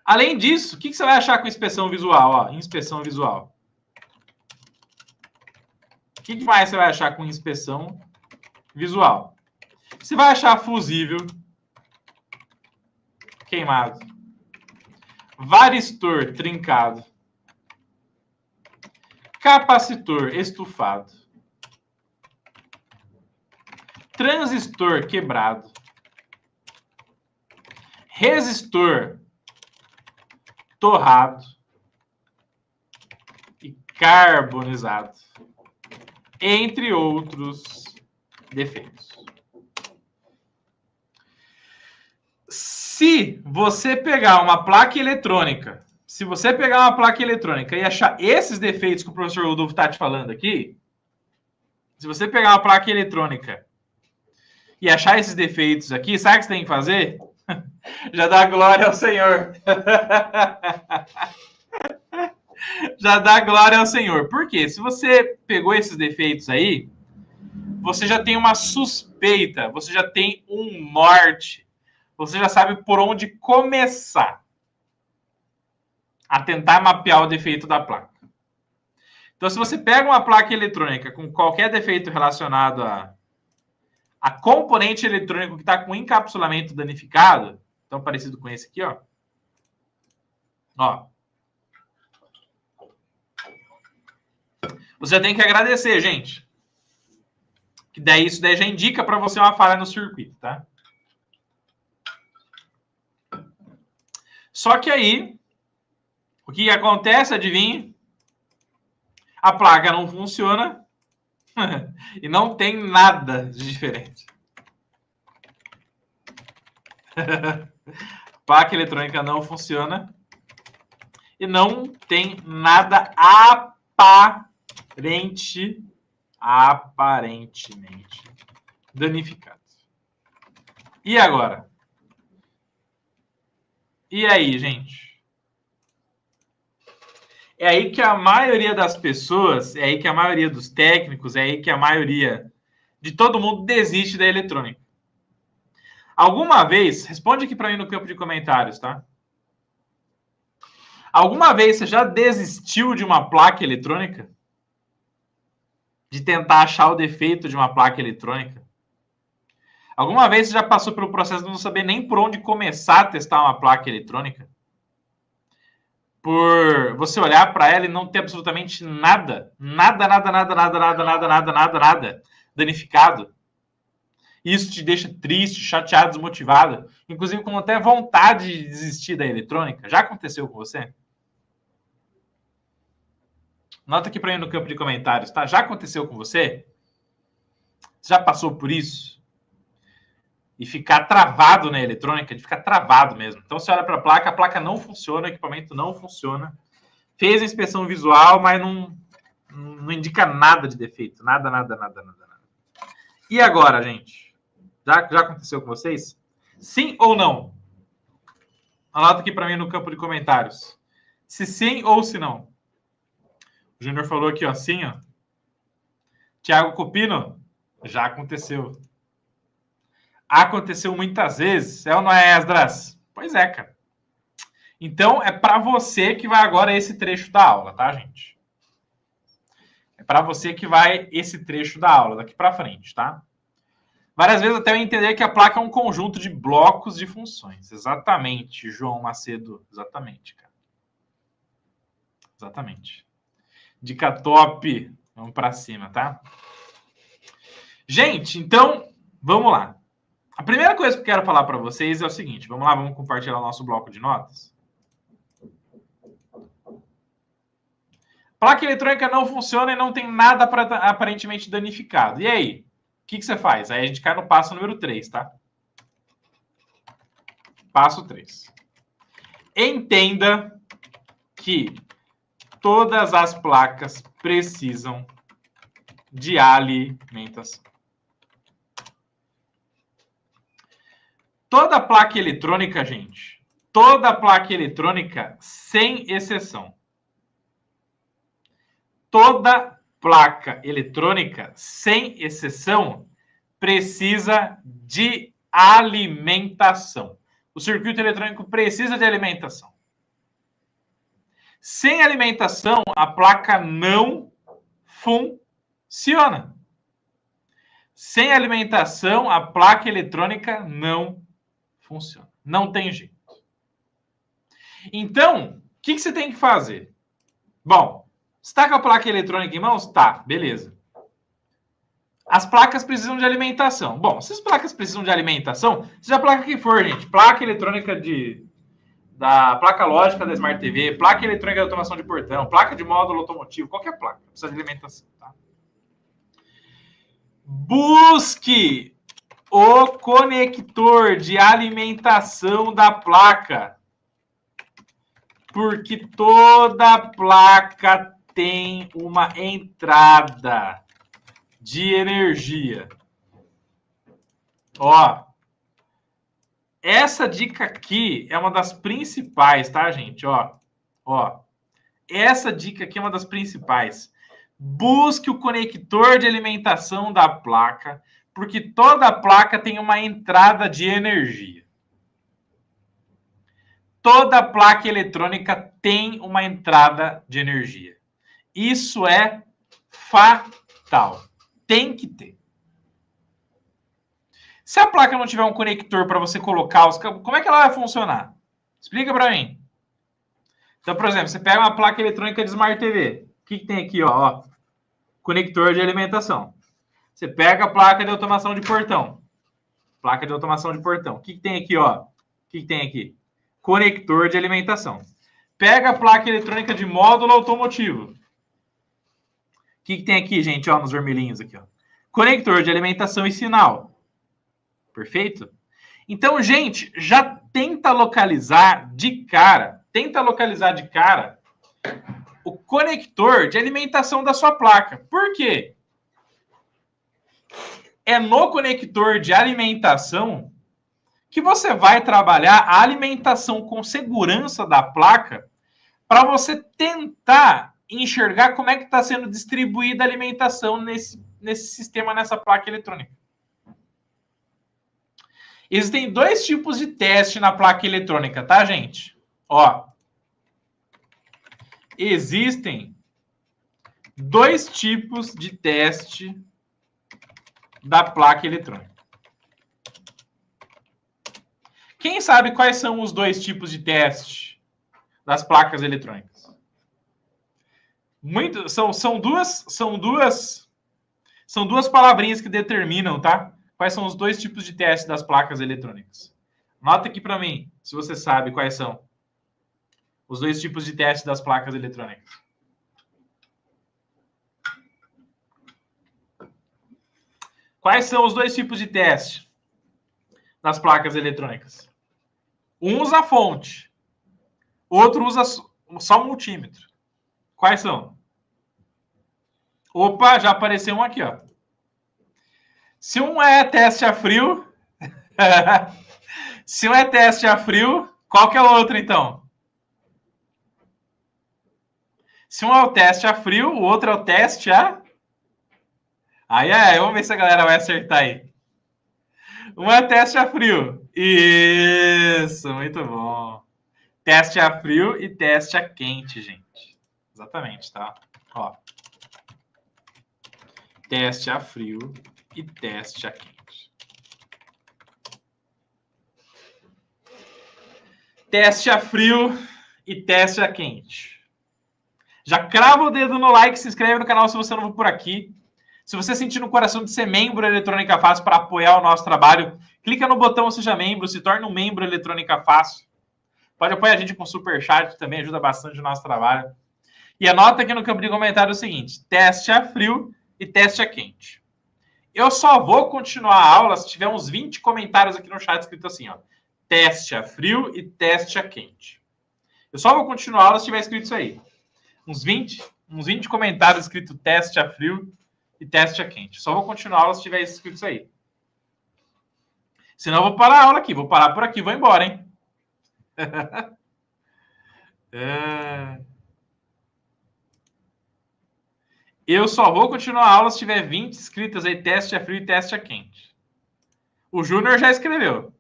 Além disso, o que você vai achar com inspeção visual? Ó, inspeção visual. O que mais você vai achar com inspeção visual? Você vai achar fusível queimado, varistor trincado, capacitor estufado, transistor quebrado, resistor torrado e carbonizado, entre outros defeitos. Se você pegar uma placa eletrônica, e achar esses defeitos que o professor Rodolfo está te falando aqui, se você pegar uma placa eletrônica e achar esses defeitos aqui, sabe o que você tem que fazer? Já dá glória ao Senhor. Já dá glória ao Senhor. Por quê? Se você pegou esses defeitos aí, você já tem uma suspeita, você já tem um norte, você já sabe por onde começar a tentar mapear o defeito da placa. Então, se você pega uma placa eletrônica com qualquer defeito relacionado a componente eletrônico que está com encapsulamento danificado, tão parecido com esse aqui, ó. Ó. Você já tem que agradecer, gente. Que daí isso daí já indica para você uma falha no circuito, tá? Só que aí, o que acontece, adivinha? A placa não funciona e não tem nada de diferente. A placa eletrônica não funciona e não tem nada aparentemente danificado. E agora? E aí, gente? É aí que a maioria das pessoas, é aí que a maioria dos técnicos, é aí que a maioria de todo mundo desiste da eletrônica. Alguma vez, responde aqui para mim no campo de comentários, tá? Alguma vez você já desistiu de uma placa eletrônica? De tentar achar o defeito de uma placa eletrônica? Alguma vez você já passou pelo processo de não saber nem por onde começar a testar uma placa eletrônica? Por você olhar para ela e não ter absolutamente nada danificado. Isso te deixa triste, chateado, desmotivado, inclusive com até vontade de desistir da eletrônica. Já aconteceu com você? Nota aqui para mim no campo de comentários, tá? Já aconteceu com você? Você já passou por isso? E ficar travado na eletrônica, de ficar travado mesmo. Então, você olha para a placa não funciona, o equipamento não funciona. Fez a inspeção visual, mas não indica nada de defeito. Nada. E agora, gente? Já aconteceu com vocês? Sim ou não? Anota aqui para mim no campo de comentários. Se sim ou se não. O Júnior falou aqui, ó, sim, ó. Thiago Copino, já aconteceu. Aconteceu muitas vezes, é ou não é, Esdras? Pois é, cara. Então, é para você que vai agora esse trecho da aula, tá, gente? É para você que vai esse trecho da aula daqui para frente, tá? Várias vezes até eu entender que a placa é um conjunto de blocos de funções. Exatamente, João Macedo. Exatamente, cara. Exatamente. Dica top. Vamos para cima, tá? Gente, então, vamos lá. A primeira coisa que eu quero falar para vocês é o seguinte. Vamos lá, vamos compartilhar o nosso bloco de notas. Placa eletrônica não funciona e não tem nada aparentemente danificado. E aí? O que você faz? Aí a gente cai no passo número 3, tá? Passo 3. Entenda que todas as placas precisam de alimentação. Toda placa eletrônica, gente, toda placa eletrônica, sem exceção. Toda placa eletrônica, sem exceção, precisa de alimentação. O circuito eletrônico precisa de alimentação. Sem alimentação, a placa não funciona. Sem alimentação, a placa eletrônica não funciona. Não tem jeito. Então, o que você tem que fazer? Bom, você está com a placa eletrônica em mãos? Tá, beleza. As placas precisam de alimentação. Bom, se as placas precisam de alimentação, seja a placa que for, gente, placa eletrônica da placa lógica da Smart TV, placa eletrônica de automação de portão, placa de módulo automotivo, qualquer placa precisa de alimentação, tá? Busque o conector de alimentação da placa, porque toda placa tem uma entrada de energia. Ó, essa dica aqui é uma das principais, tá, gente? Ó, essa dica aqui é uma das principais. Busque o conector de alimentação da placa, porque toda placa tem uma entrada de energia. Toda placa eletrônica tem uma entrada de energia. Isso é fatal. Tem que ter. Se a placa não tiver um conector para você colocar os cabos, como é que ela vai funcionar? Explica para mim. Então, por exemplo, você pega uma placa eletrônica de Smart TV. O que tem aqui, ó? Conector de alimentação. Você pega a placa de automação de portão. Placa de automação de portão. O que tem aqui, ó? O que tem aqui? Conector de alimentação. Pega a placa eletrônica de módulo automotivo. O que tem aqui, gente, ó, nos vermelhinhos aqui, ó? Conector de alimentação e sinal. Perfeito? Então, gente, já tenta localizar de cara o conector de alimentação da sua placa. Por quê? É no conector de alimentação que você vai trabalhar a alimentação com segurança da placa para você tentar enxergar como é que está sendo distribuída a alimentação nesse sistema, nessa placa eletrônica. Existem dois tipos de teste na placa eletrônica, tá, gente? Ó, existem dois tipos de teste da placa eletrônica. Quem sabe quais são os dois tipos de teste das placas eletrônicas? São duas palavrinhas que determinam, tá? Quais são os dois tipos de teste das placas eletrônicas? Nota aqui para mim, se você sabe quais são os dois tipos de teste das placas eletrônicas. Quais são os dois tipos de teste das placas eletrônicas? Um usa a fonte, outro usa só multímetro. Quais são? Opa, já apareceu um aqui, ó. Se um é teste a frio, se um é teste a frio, qual que é o outro, então? Se um é o teste a frio, o outro é o teste a Vamos ver se a galera vai acertar aí. Uma é teste a frio. Isso, muito bom. Teste a frio e teste a quente, gente. Exatamente, tá? Ó. Teste a frio e teste a quente. Teste a frio e teste a quente. Já crava o dedo no like, se inscreve no canal se você não for por aqui. Se você sentir no coração de ser membro Eletrônica Fácil para apoiar o nosso trabalho, clica no botão Seja Membro, se torne um membro Eletrônica Fácil. Pode apoiar a gente com superchat, também ajuda bastante o nosso trabalho. E anota aqui no campo de comentário o seguinte: teste a frio e teste a quente. Eu só vou continuar a aula se tiver uns 20 comentários aqui no chat escrito assim, ó. Teste a frio e teste a quente. Eu só vou continuar a aula se tiver escrito isso aí. Uns 20 comentários escrito teste a frio e teste a quente. Só vou continuar a aula se tiver escrito isso aí. Senão eu vou parar a aula aqui. Vou parar por aqui, vou embora, hein? Eu só vou continuar a aula se tiver 20 escritas aí, teste a frio e teste a quente. O Júnior já escreveu.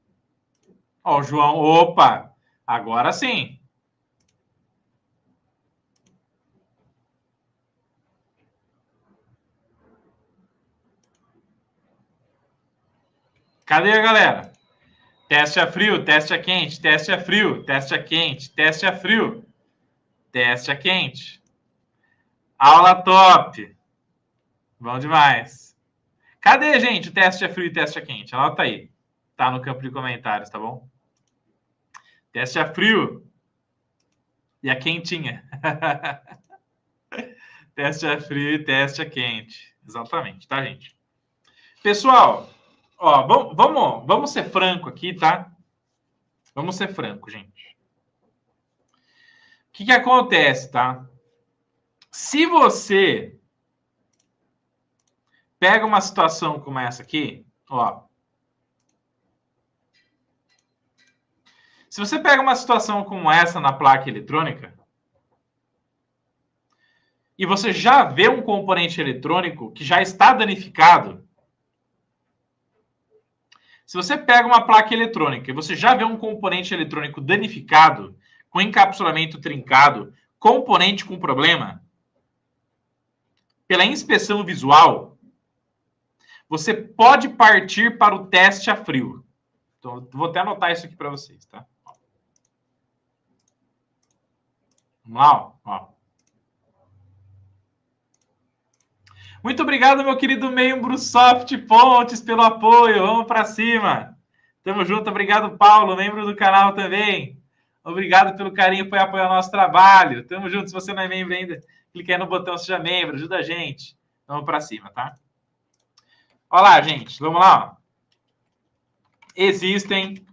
Ó, o João, opa, agora sim. Cadê a galera? Teste a frio, teste a quente, teste a frio, teste a quente, teste a frio, teste a quente. Aula top. Bom demais. Cadê, gente, o teste a frio e teste a quente? Anota aí. Tá no campo de comentários, tá bom? Teste a frio e a quentinha. Teste a frio e teste a quente. Exatamente, tá, gente? Pessoal, ó, vamos ser franco aqui, tá? Vamos ser franco, gente. O que acontece, tá? Se você pega uma situação como essa aqui, ó. Se você pega uma situação como essa na placa eletrônica e você já vê um componente eletrônico que já está danificado, se você pega uma placa eletrônica e você já vê um componente eletrônico danificado, com encapsulamento trincado, componente com problema, pela inspeção visual, você pode partir para o teste a frio. Então, vou até anotar isso aqui para vocês, tá? Vamos lá, ó. Muito obrigado, meu querido membro Soft Pontes, pelo apoio. Vamos para cima. Tamo junto. Obrigado, Paulo, membro do canal também. Obrigado pelo carinho por apoiar o nosso trabalho. Tamo junto. Se você não é membro ainda, clique aí no botão Seja Membro. Ajuda a gente. Vamos para cima, tá? Olha lá, gente. Vamos lá. Ó. Existem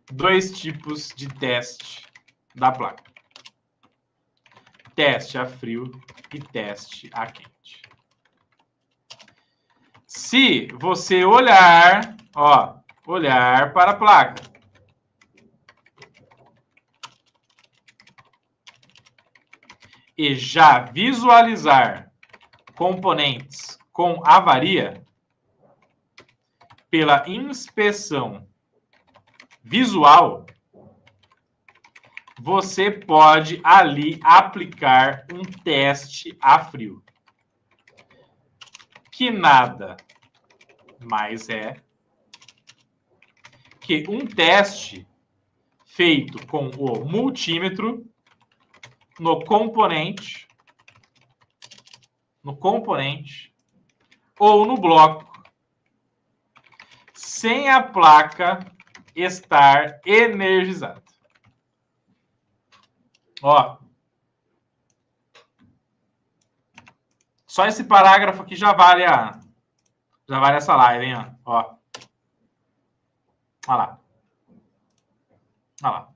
dois tipos de teste da placa. Teste a frio e teste a quente. Se você olhar, ó, olhar para a placa e já visualizar componentes com avaria pela inspeção visual, você pode ali aplicar um teste a frio. Que nada mais é que um teste feito com o multímetro no componente ou no bloco, sem a placa estar energizada. Ó. Só esse parágrafo aqui já vale essa live, hein? Ó. Olha lá. Olha lá.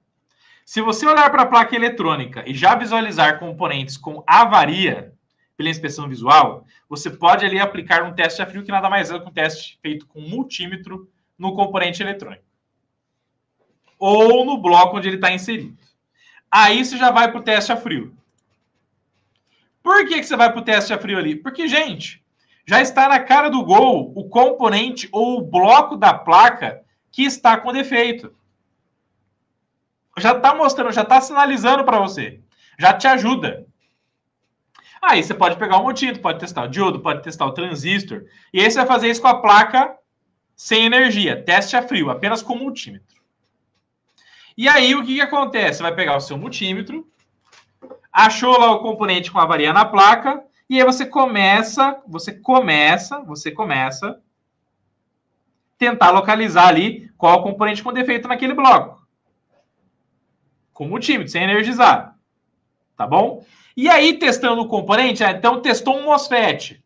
Se você olhar para a placa eletrônica e já visualizar componentes com avaria pela inspeção visual, você pode ali aplicar um teste a frio, que nada mais é do que um teste feito com multímetro no componente eletrônico. Ou no bloco onde ele está inserido. Aí você já vai para o teste a frio. Por que você vai para o teste a frio ali? Porque, gente, já está na cara do gol o componente ou o bloco da placa que está com defeito. Já está mostrando, já está sinalizando para você. Já te ajuda. Aí você pode pegar o multímetro, pode testar o diodo, pode testar o transistor. E aí você vai fazer isso com a placa sem energia. Teste a frio, apenas com multímetro. E aí o que acontece? Você vai pegar o seu multímetro, achou lá o componente com avaria na placa, e aí você começa a tentar localizar ali qual é o componente com defeito naquele bloco. Com multímetro, sem energizar. Tá bom? E aí, testando o componente, então testou um MOSFET.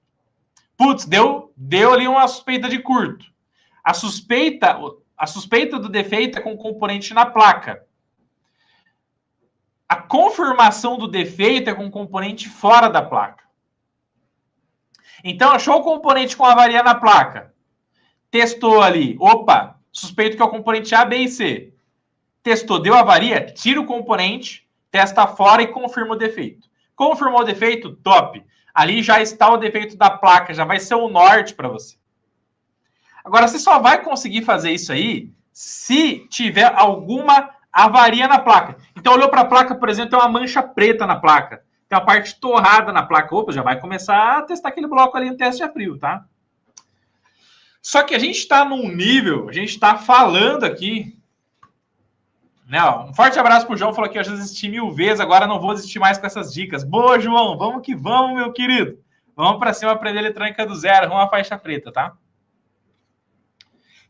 Putz, deu ali uma suspeita de curto. A suspeita do defeito é com o componente na placa. A confirmação do defeito é com o componente fora da placa. Então, achou o componente com avaria na placa. Testou ali. Opa, suspeito que é o componente A, B e C. Testou, deu avaria, tira o componente, testa fora e confirma o defeito. Confirmou o defeito? Top. Ali já está o defeito da placa, já vai ser o norte para você. Agora, você só vai conseguir fazer isso aí se tiver alguma avaria na placa. Então, olhou para a placa, por exemplo, tem uma mancha preta na placa. Tem uma parte torrada na placa. Opa, já vai começar a testar aquele bloco ali no teste a frio, tá? Só que a gente está num nível, a gente está falando aqui. Não, um forte abraço pro João, falou que eu já desisti 1000 vezes, agora não vou desistir mais com essas dicas. Boa, João, vamos que vamos, meu querido. Vamos para cima aprender eletrônica do zero, vamos a faixa preta, tá?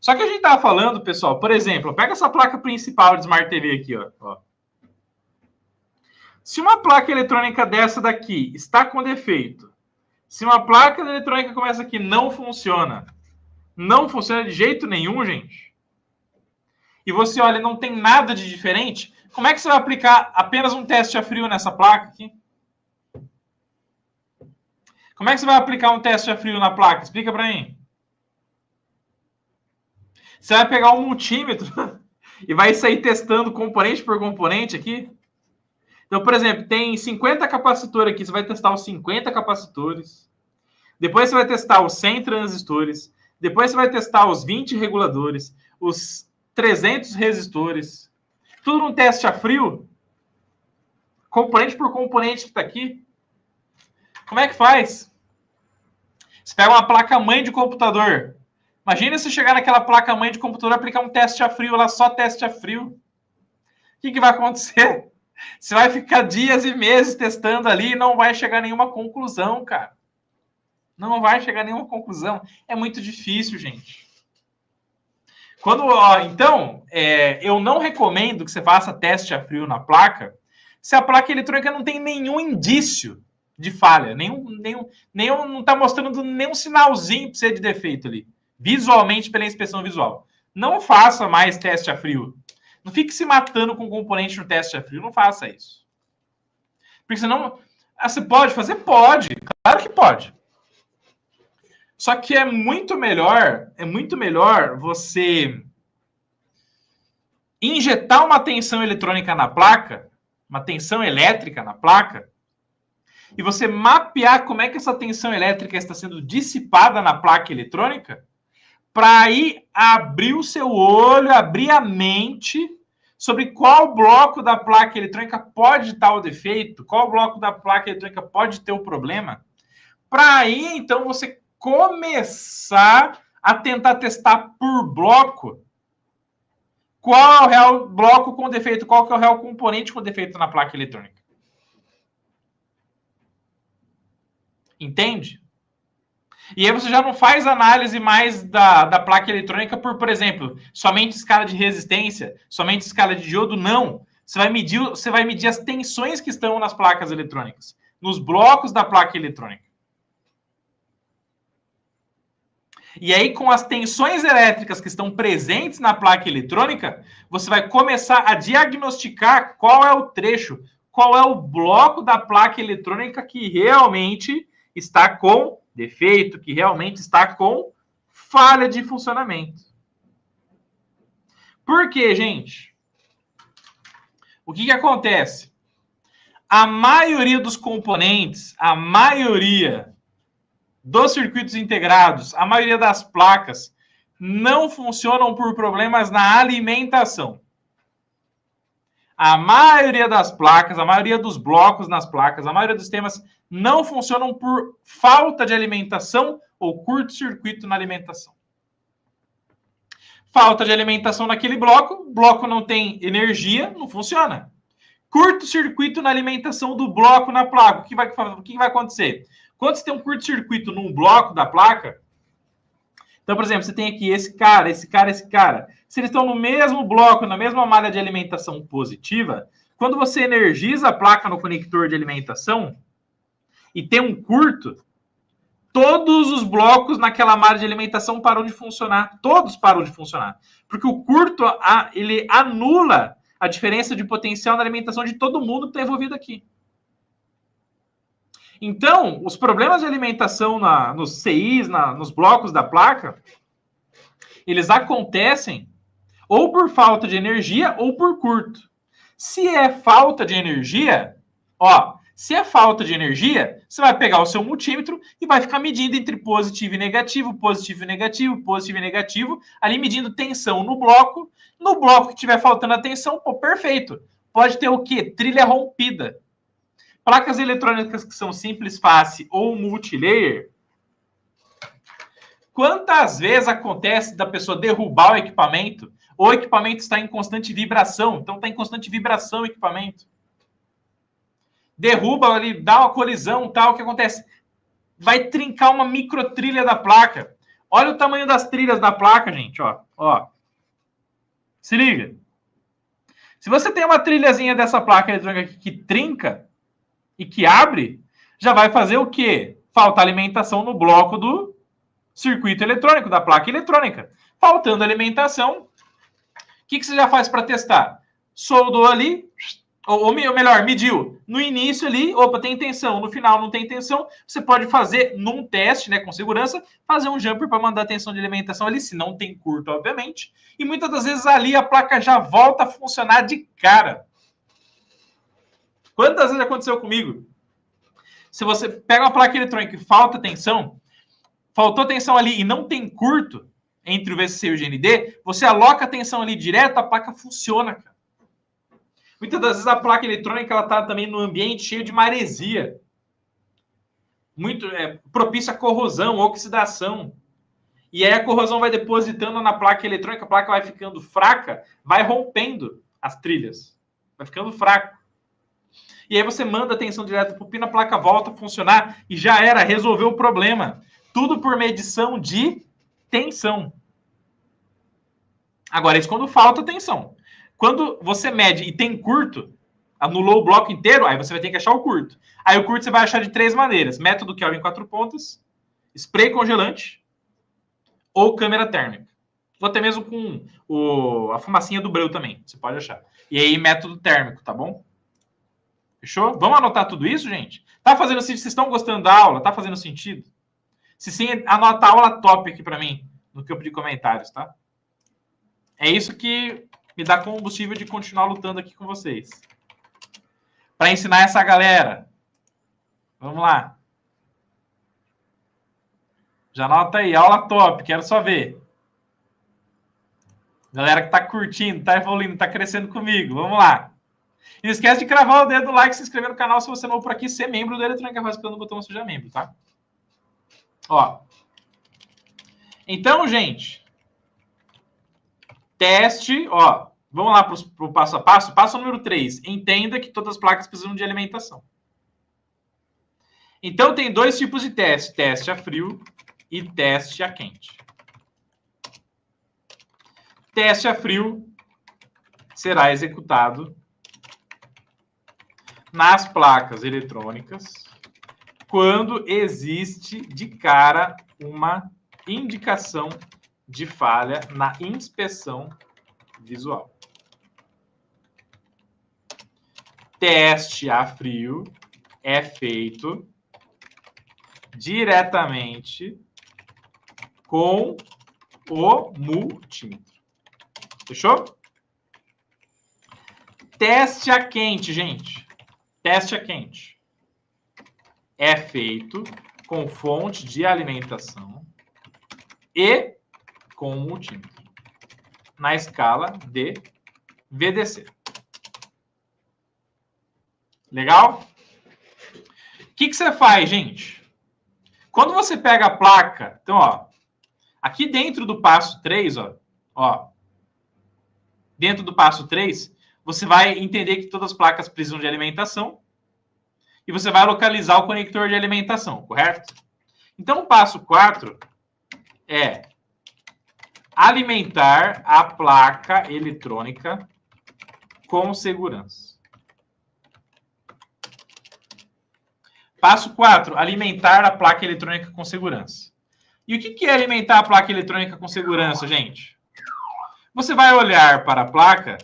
Só que a gente tava falando, pessoal, por exemplo, pega essa placa principal de Smart TV aqui, ó. Se uma placa eletrônica dessa daqui está com defeito, se uma placa eletrônica como essa aqui não funciona de jeito nenhum, gente, e você olha, não tem nada de diferente, como é que você vai aplicar apenas um teste a frio nessa placa aqui? Como é que você vai aplicar um teste a frio na placa? Explica para mim. Você vai pegar um multímetro e vai sair testando componente por componente aqui? Então, por exemplo, tem 50 capacitores aqui, você vai testar os 50 capacitores. Depois você vai testar os 100 transistores. Depois você vai testar os 20 reguladores, os 300 resistores, tudo num teste a frio, componente por componente que está aqui. Como é que faz? Você pega uma placa-mãe de computador. Imagina se chegar naquela placa-mãe de computador e aplicar um teste a frio, lá só teste a frio. O que vai acontecer? Você vai ficar dias e meses testando ali e não vai chegar a nenhuma conclusão, cara. Não vai chegar a nenhuma conclusão. É muito difícil, gente. Então, eu não recomendo que você faça teste a frio na placa se a placa eletrônica não tem nenhum indício de falha, não está mostrando nenhum sinalzinho para você de defeito ali, visualmente pela inspeção visual. Não faça mais teste a frio. Não fique se matando com componente no teste a frio, não faça isso. Porque senão, você pode fazer? Pode, claro que pode. Só que é muito melhor você injetar uma tensão eletrônica na placa, uma tensão elétrica na placa, e você mapear como é que essa tensão elétrica está sendo dissipada na placa eletrônica, para aí abrir o seu olho, abrir a mente sobre qual bloco da placa eletrônica pode estar o defeito, qual bloco da placa eletrônica pode ter o problema, para aí, então, você começar a tentar testar por bloco qual é o real bloco com defeito, qual que é o real componente com defeito na placa eletrônica. Entende? E aí você já não faz análise mais da placa eletrônica por exemplo, somente escala de resistência, somente escala de diodo, não. Você vai medir as tensões que estão nas placas eletrônicas, nos blocos da placa eletrônica. E aí, com as tensões elétricas que estão presentes na placa eletrônica, você vai começar a diagnosticar qual é o trecho, qual é o bloco da placa eletrônica que realmente está com defeito, que realmente está com falha de funcionamento. Por quê, gente? O que acontece? A maioria dos componentes, a maioria dos circuitos integrados, a maioria das placas não funcionam por problemas na alimentação. A maioria das placas, a maioria dos blocos nas placas, a maioria dos sistemas não funcionam por falta de alimentação ou curto-circuito na alimentação. Falta de alimentação naquele bloco, o bloco não tem energia, não funciona. Curto-circuito na alimentação do bloco na placa. O que vai acontecer? Quando você tem um curto-circuito num bloco da placa, então, por exemplo, você tem aqui esse cara, esse cara, esse cara. Se eles estão no mesmo bloco, na mesma malha de alimentação positiva, quando você energiza a placa no conector de alimentação e tem um curto, todos os blocos naquela malha de alimentação param de funcionar. Todos param de funcionar. Porque o curto, ele anula a diferença de potencial na alimentação de todo mundo que está envolvido aqui. Então, os problemas de alimentação nos CIs, nos blocos da placa, eles acontecem ou por falta de energia ou por curto. Se é falta de energia, se é falta de energia, você vai pegar o seu multímetro e vai ficar medindo entre positivo e negativo, positivo e negativo, positivo e negativo, ali medindo tensão no bloco. No bloco que estiver faltando a tensão, perfeito. Pode ter o quê? Trilha rompida. Placas eletrônicas que são simples face ou multilayer, quantas vezes acontece da pessoa derrubar o equipamento, ou o equipamento está em constante vibração, então está em constante vibração o equipamento. Derruba ali, dá uma colisão, tal, o que acontece? Vai trincar uma microtrilha da placa. Olha o tamanho das trilhas da placa, gente, ó. Se liga. Se você tem uma trilhazinha dessa placa eletrônica que trinca, e que abre, já vai fazer o quê? Falta alimentação no bloco do circuito eletrônico, da placa eletrônica. Faltando alimentação, o que você já faz para testar? Soldou ali, ou melhor, mediu. No início ali, tem tensão. No final não tem tensão. Você pode fazer, num teste, né, com segurança, fazer um jumper para mandar a tensão de alimentação ali, se não tem curto, obviamente. E muitas das vezes ali a placa já volta a funcionar de cara. Quantas vezes aconteceu comigo? Se você pega uma placa eletrônica e falta tensão, faltou tensão ali e não tem curto entre o VCC e o GND, você aloca a tensão ali direto, a placa funciona, cara. Muitas das vezes a placa eletrônica ela está também no ambiente cheio de maresia. Muito propício a corrosão, oxidação. E aí a corrosão vai depositando na placa eletrônica, a placa vai ficando fraca, vai rompendo as trilhas. Vai ficando fraco. E aí você manda a tensão direto para o pino, a placa volta a funcionar e já era, resolveu o problema. Tudo por medição de tensão. Agora, isso quando falta tensão. Quando você mede e tem curto, anulou o bloco inteiro, aí você vai ter que achar o curto. Aí o curto você vai achar de 3 maneiras. Método Kelvin 4 pontas, spray congelante ou câmera térmica. Ou até mesmo com a fumacinha do breu também, você pode achar. E aí método térmico, tá bom? Fechou? Vamos anotar tudo isso, gente? Tá fazendo sentido? Vocês estão gostando da aula? Tá fazendo sentido? Se sim, anota a aula top aqui para mim, no campo de comentários, tá? É isso que me dá combustível de continuar lutando aqui com vocês. Para ensinar essa galera. Vamos lá. Já anota aí, aula top, quero só ver. Galera que tá curtindo, tá evoluindo, tá crescendo comigo. Vamos lá. E não esquece de cravar o dedo do like, se inscrever no canal se você é novo por aqui, ser membro do Eletrônica Voz, clicando no botão Seja Membro, tá? Ó. Então, gente, teste, ó. Vamos lá pro passo a passo. Passo número 3. Entenda que todas as placas precisam de alimentação. Então, tem 2 tipos de teste. Teste a frio e teste a quente. Teste a frio será executado nas placas eletrônicas quando existe de cara uma indicação de falha na inspeção visual. Teste a frio é feito diretamente com o multímetro. Fechou? Teste a quente, gente. Teste a quente é feito com fonte de alimentação e com multímetro na escala de VDC. Legal? O que você faz, gente? Quando você pega a placa, então, ó, aqui dentro do passo 3, ó, dentro do passo 3, você vai entender que todas as placas precisam de alimentação e você vai localizar o conector de alimentação, correto? Então, o passo 4 é alimentar a placa eletrônica com segurança. Passo 4, alimentar a placa eletrônica com segurança. E o que é alimentar a placa eletrônica com segurança, gente? Você vai olhar para a placa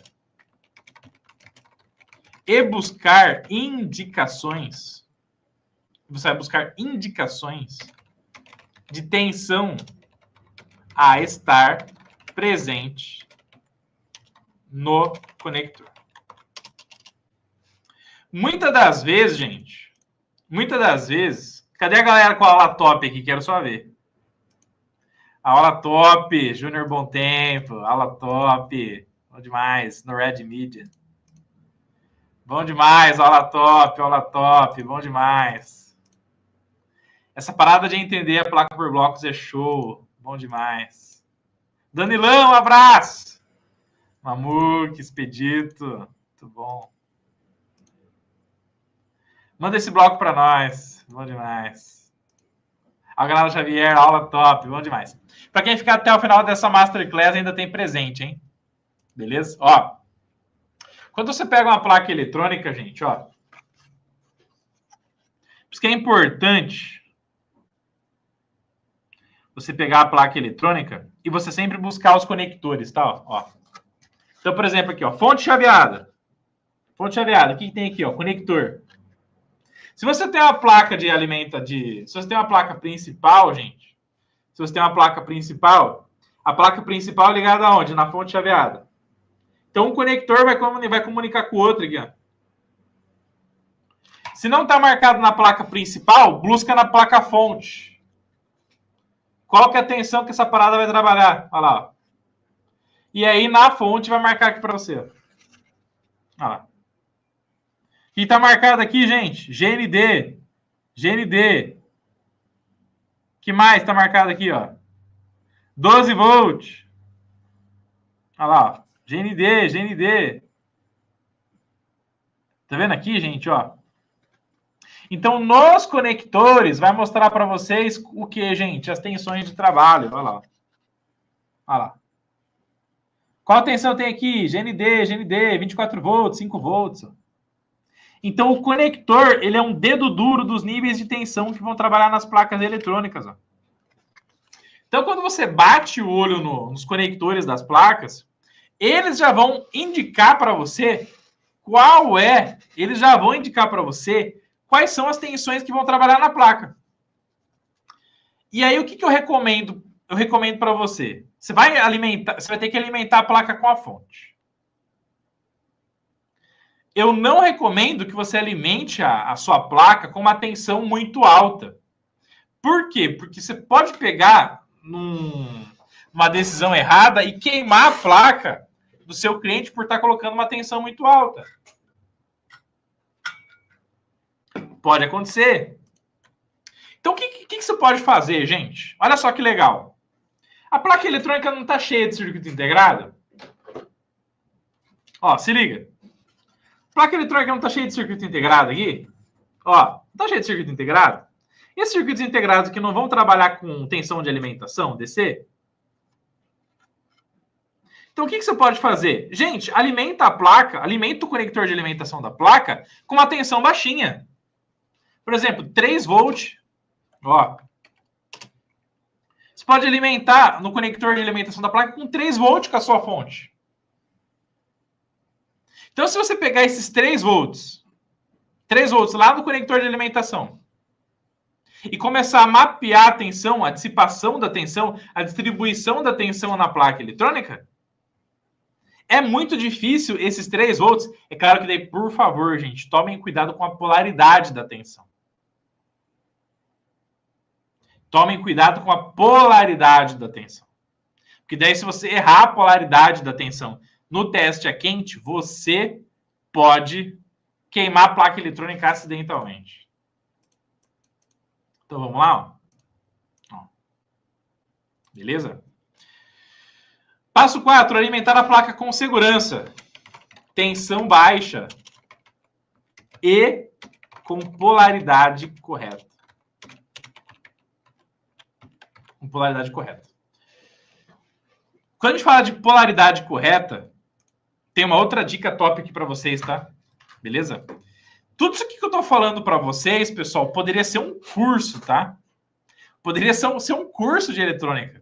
e buscar indicações. Você vai buscar indicações de tensão a estar presente no conector. Muitas das vezes, gente, cadê a galera com a aula top aqui? Quero só ver. Aula top, Júnior Bom Tempo, aula top, bom demais, no Red Media. Bom demais, aula top, bom demais. Essa parada de entender a placa por blocos é show, bom demais. Danilão, um abraço. Mamuk, Expedito, muito bom. Manda esse bloco para nós, bom demais. Alganado Xavier, aula top, bom demais. Para quem ficar até o final dessa Masterclass, ainda tem presente, hein? Beleza? Ó, quando você pega uma placa eletrônica, gente, ó, por isso que é importante você pegar a placa eletrônica e você sempre buscar os conectores, tá? Ó. Então, por exemplo, aqui, ó, fonte chaveada. Fonte chaveada, o que tem aqui, ó? Conector. Se você tem uma placa de se você tem uma placa principal, gente, se você tem uma placa principal, a placa principal é ligada aonde? Na fonte chaveada. Então, um conector vai comunicar com o outro aqui, ó. Se não está marcado na placa principal, busca na placa fonte. Qual que é a tensão que essa parada vai trabalhar? Olha lá, ó. E aí, na fonte, vai marcar aqui para você. Olha lá. O que está marcado aqui, gente? GND. GND. O que mais está marcado aqui, ó? 12 volts. Olha lá, ó. GND, GND. Tá vendo aqui, gente, ó? Então, nos conectores, vai mostrar para vocês o que, gente? As tensões de trabalho. Olha lá. Olha lá. Qual tensão tem aqui? GND, GND, 24 volts, 5 volts. Então, o conector, ele é um dedo duro dos níveis de tensão que vão trabalhar nas placas eletrônicas. Ó. Então, quando você bate o olho nos conectores das placas, eles já vão indicar para você quais são as tensões que vão trabalhar na placa. E aí, o que eu recomendo? Eu recomendo para você. Você vai ter que alimentar a placa com a fonte. Eu não recomendo que você alimente a sua placa com uma tensão muito alta. Por quê? Porque você pode pegar uma decisão errada e queimar a placa do seu cliente por estar colocando uma tensão muito alta. Pode acontecer. Então, o que você pode fazer, gente? Olha só que legal. A placa eletrônica não está cheia de circuito integrado? Ó, se liga. A placa eletrônica não está cheia de circuito integrado aqui? Ó, não está cheia de circuito integrado? E esses circuitos integrados que não vão trabalhar com tensão de alimentação, DC? Então, o que você pode fazer? Gente, alimenta a placa, alimenta o conector de alimentação da placa com uma tensão baixinha. Por exemplo, 3 volts. Ó. Você pode alimentar no conector de alimentação da placa com 3 volts com a sua fonte. Então, se você pegar esses 3 volts lá no conector de alimentação, e começar a mapear a tensão, a dissipação da tensão, a distribuição da tensão na placa eletrônica, é muito difícil esses 3 volts. É claro que daí, por favor, gente, tomem cuidado com a polaridade da tensão. Tomem cuidado com a polaridade da tensão. Porque daí, se você errar a polaridade da tensão no teste a quente, você pode queimar a placa eletrônica acidentalmente. Então, vamos lá? Ó. Beleza? Passo 4. Alimentar a placa com segurança. Tensão baixa e com polaridade correta. Com polaridade correta. Quando a gente fala de polaridade correta, tem uma outra dica top aqui para vocês, tá? Beleza? Tudo isso aqui que eu tô falando para vocês, pessoal, poderia ser um curso, tá? Poderia ser um curso de eletrônica.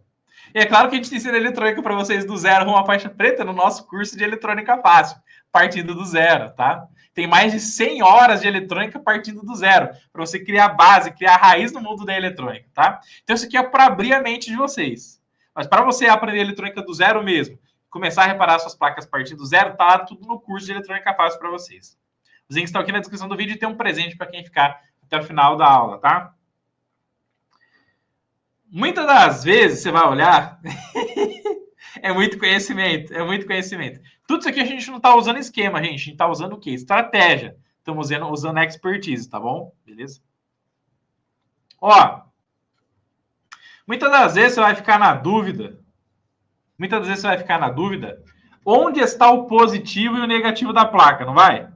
E é claro que a gente ensina eletrônica para vocês do zero uma faixa preta no nosso curso de eletrônica fácil, partindo do zero, tá? Tem mais de 100 horas de eletrônica partindo do zero, para você criar base, criar raiz no mundo da eletrônica, tá? Então isso aqui é para abrir a mente de vocês. Mas para você aprender eletrônica do zero mesmo, começar a reparar suas placas partindo do zero, tá tudo no curso de eletrônica fácil para vocês. Os links estão aqui na descrição do vídeo e tem um presente para quem ficar até o final da aula, tá? Muitas das vezes você vai olhar, é muito conhecimento, é muito conhecimento. Tudo isso aqui a gente não está usando esquema, gente. A gente está usando o quê? Estratégia. Estamos usando expertise, tá bom? Beleza? Ó, muitas das vezes você vai ficar na dúvida. Onde está o positivo e o negativo da placa, não vai?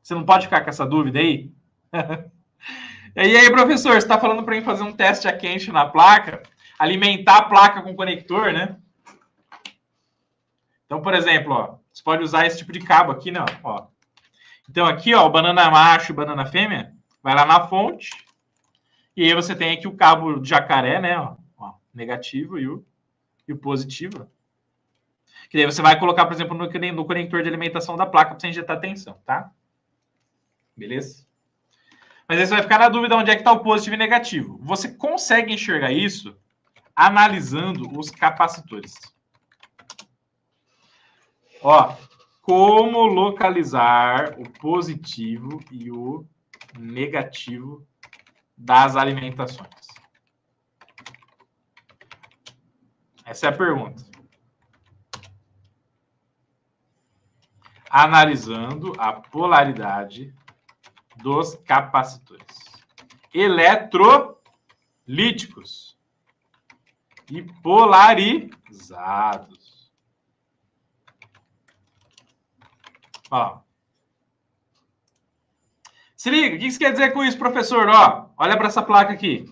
Você não pode ficar com essa dúvida aí? E aí, professor, você está falando para mim fazer um teste a quente na placa, alimentar a placa com conector, né? Então, por exemplo, ó, você pode usar esse tipo de cabo aqui, né? Ó. Então, aqui, ó, o banana macho e banana fêmea, vai lá na fonte, e aí você tem aqui o cabo de jacaré, né? Ó, negativo e o positivo. Que daí você vai colocar, por exemplo, no conector de alimentação da placa para você injetar tensão, tá? Beleza? Mas aí você vai ficar na dúvida onde é que está o positivo e negativo. Você consegue enxergar isso analisando os capacitores. Ó, como localizar o positivo e o negativo das alimentações? Essa é a pergunta. Analisando a polaridade dos capacitores eletrolíticos e polarizados. Ó. Se liga, o que isso quer dizer com isso, professor? Ó, olha para essa placa aqui.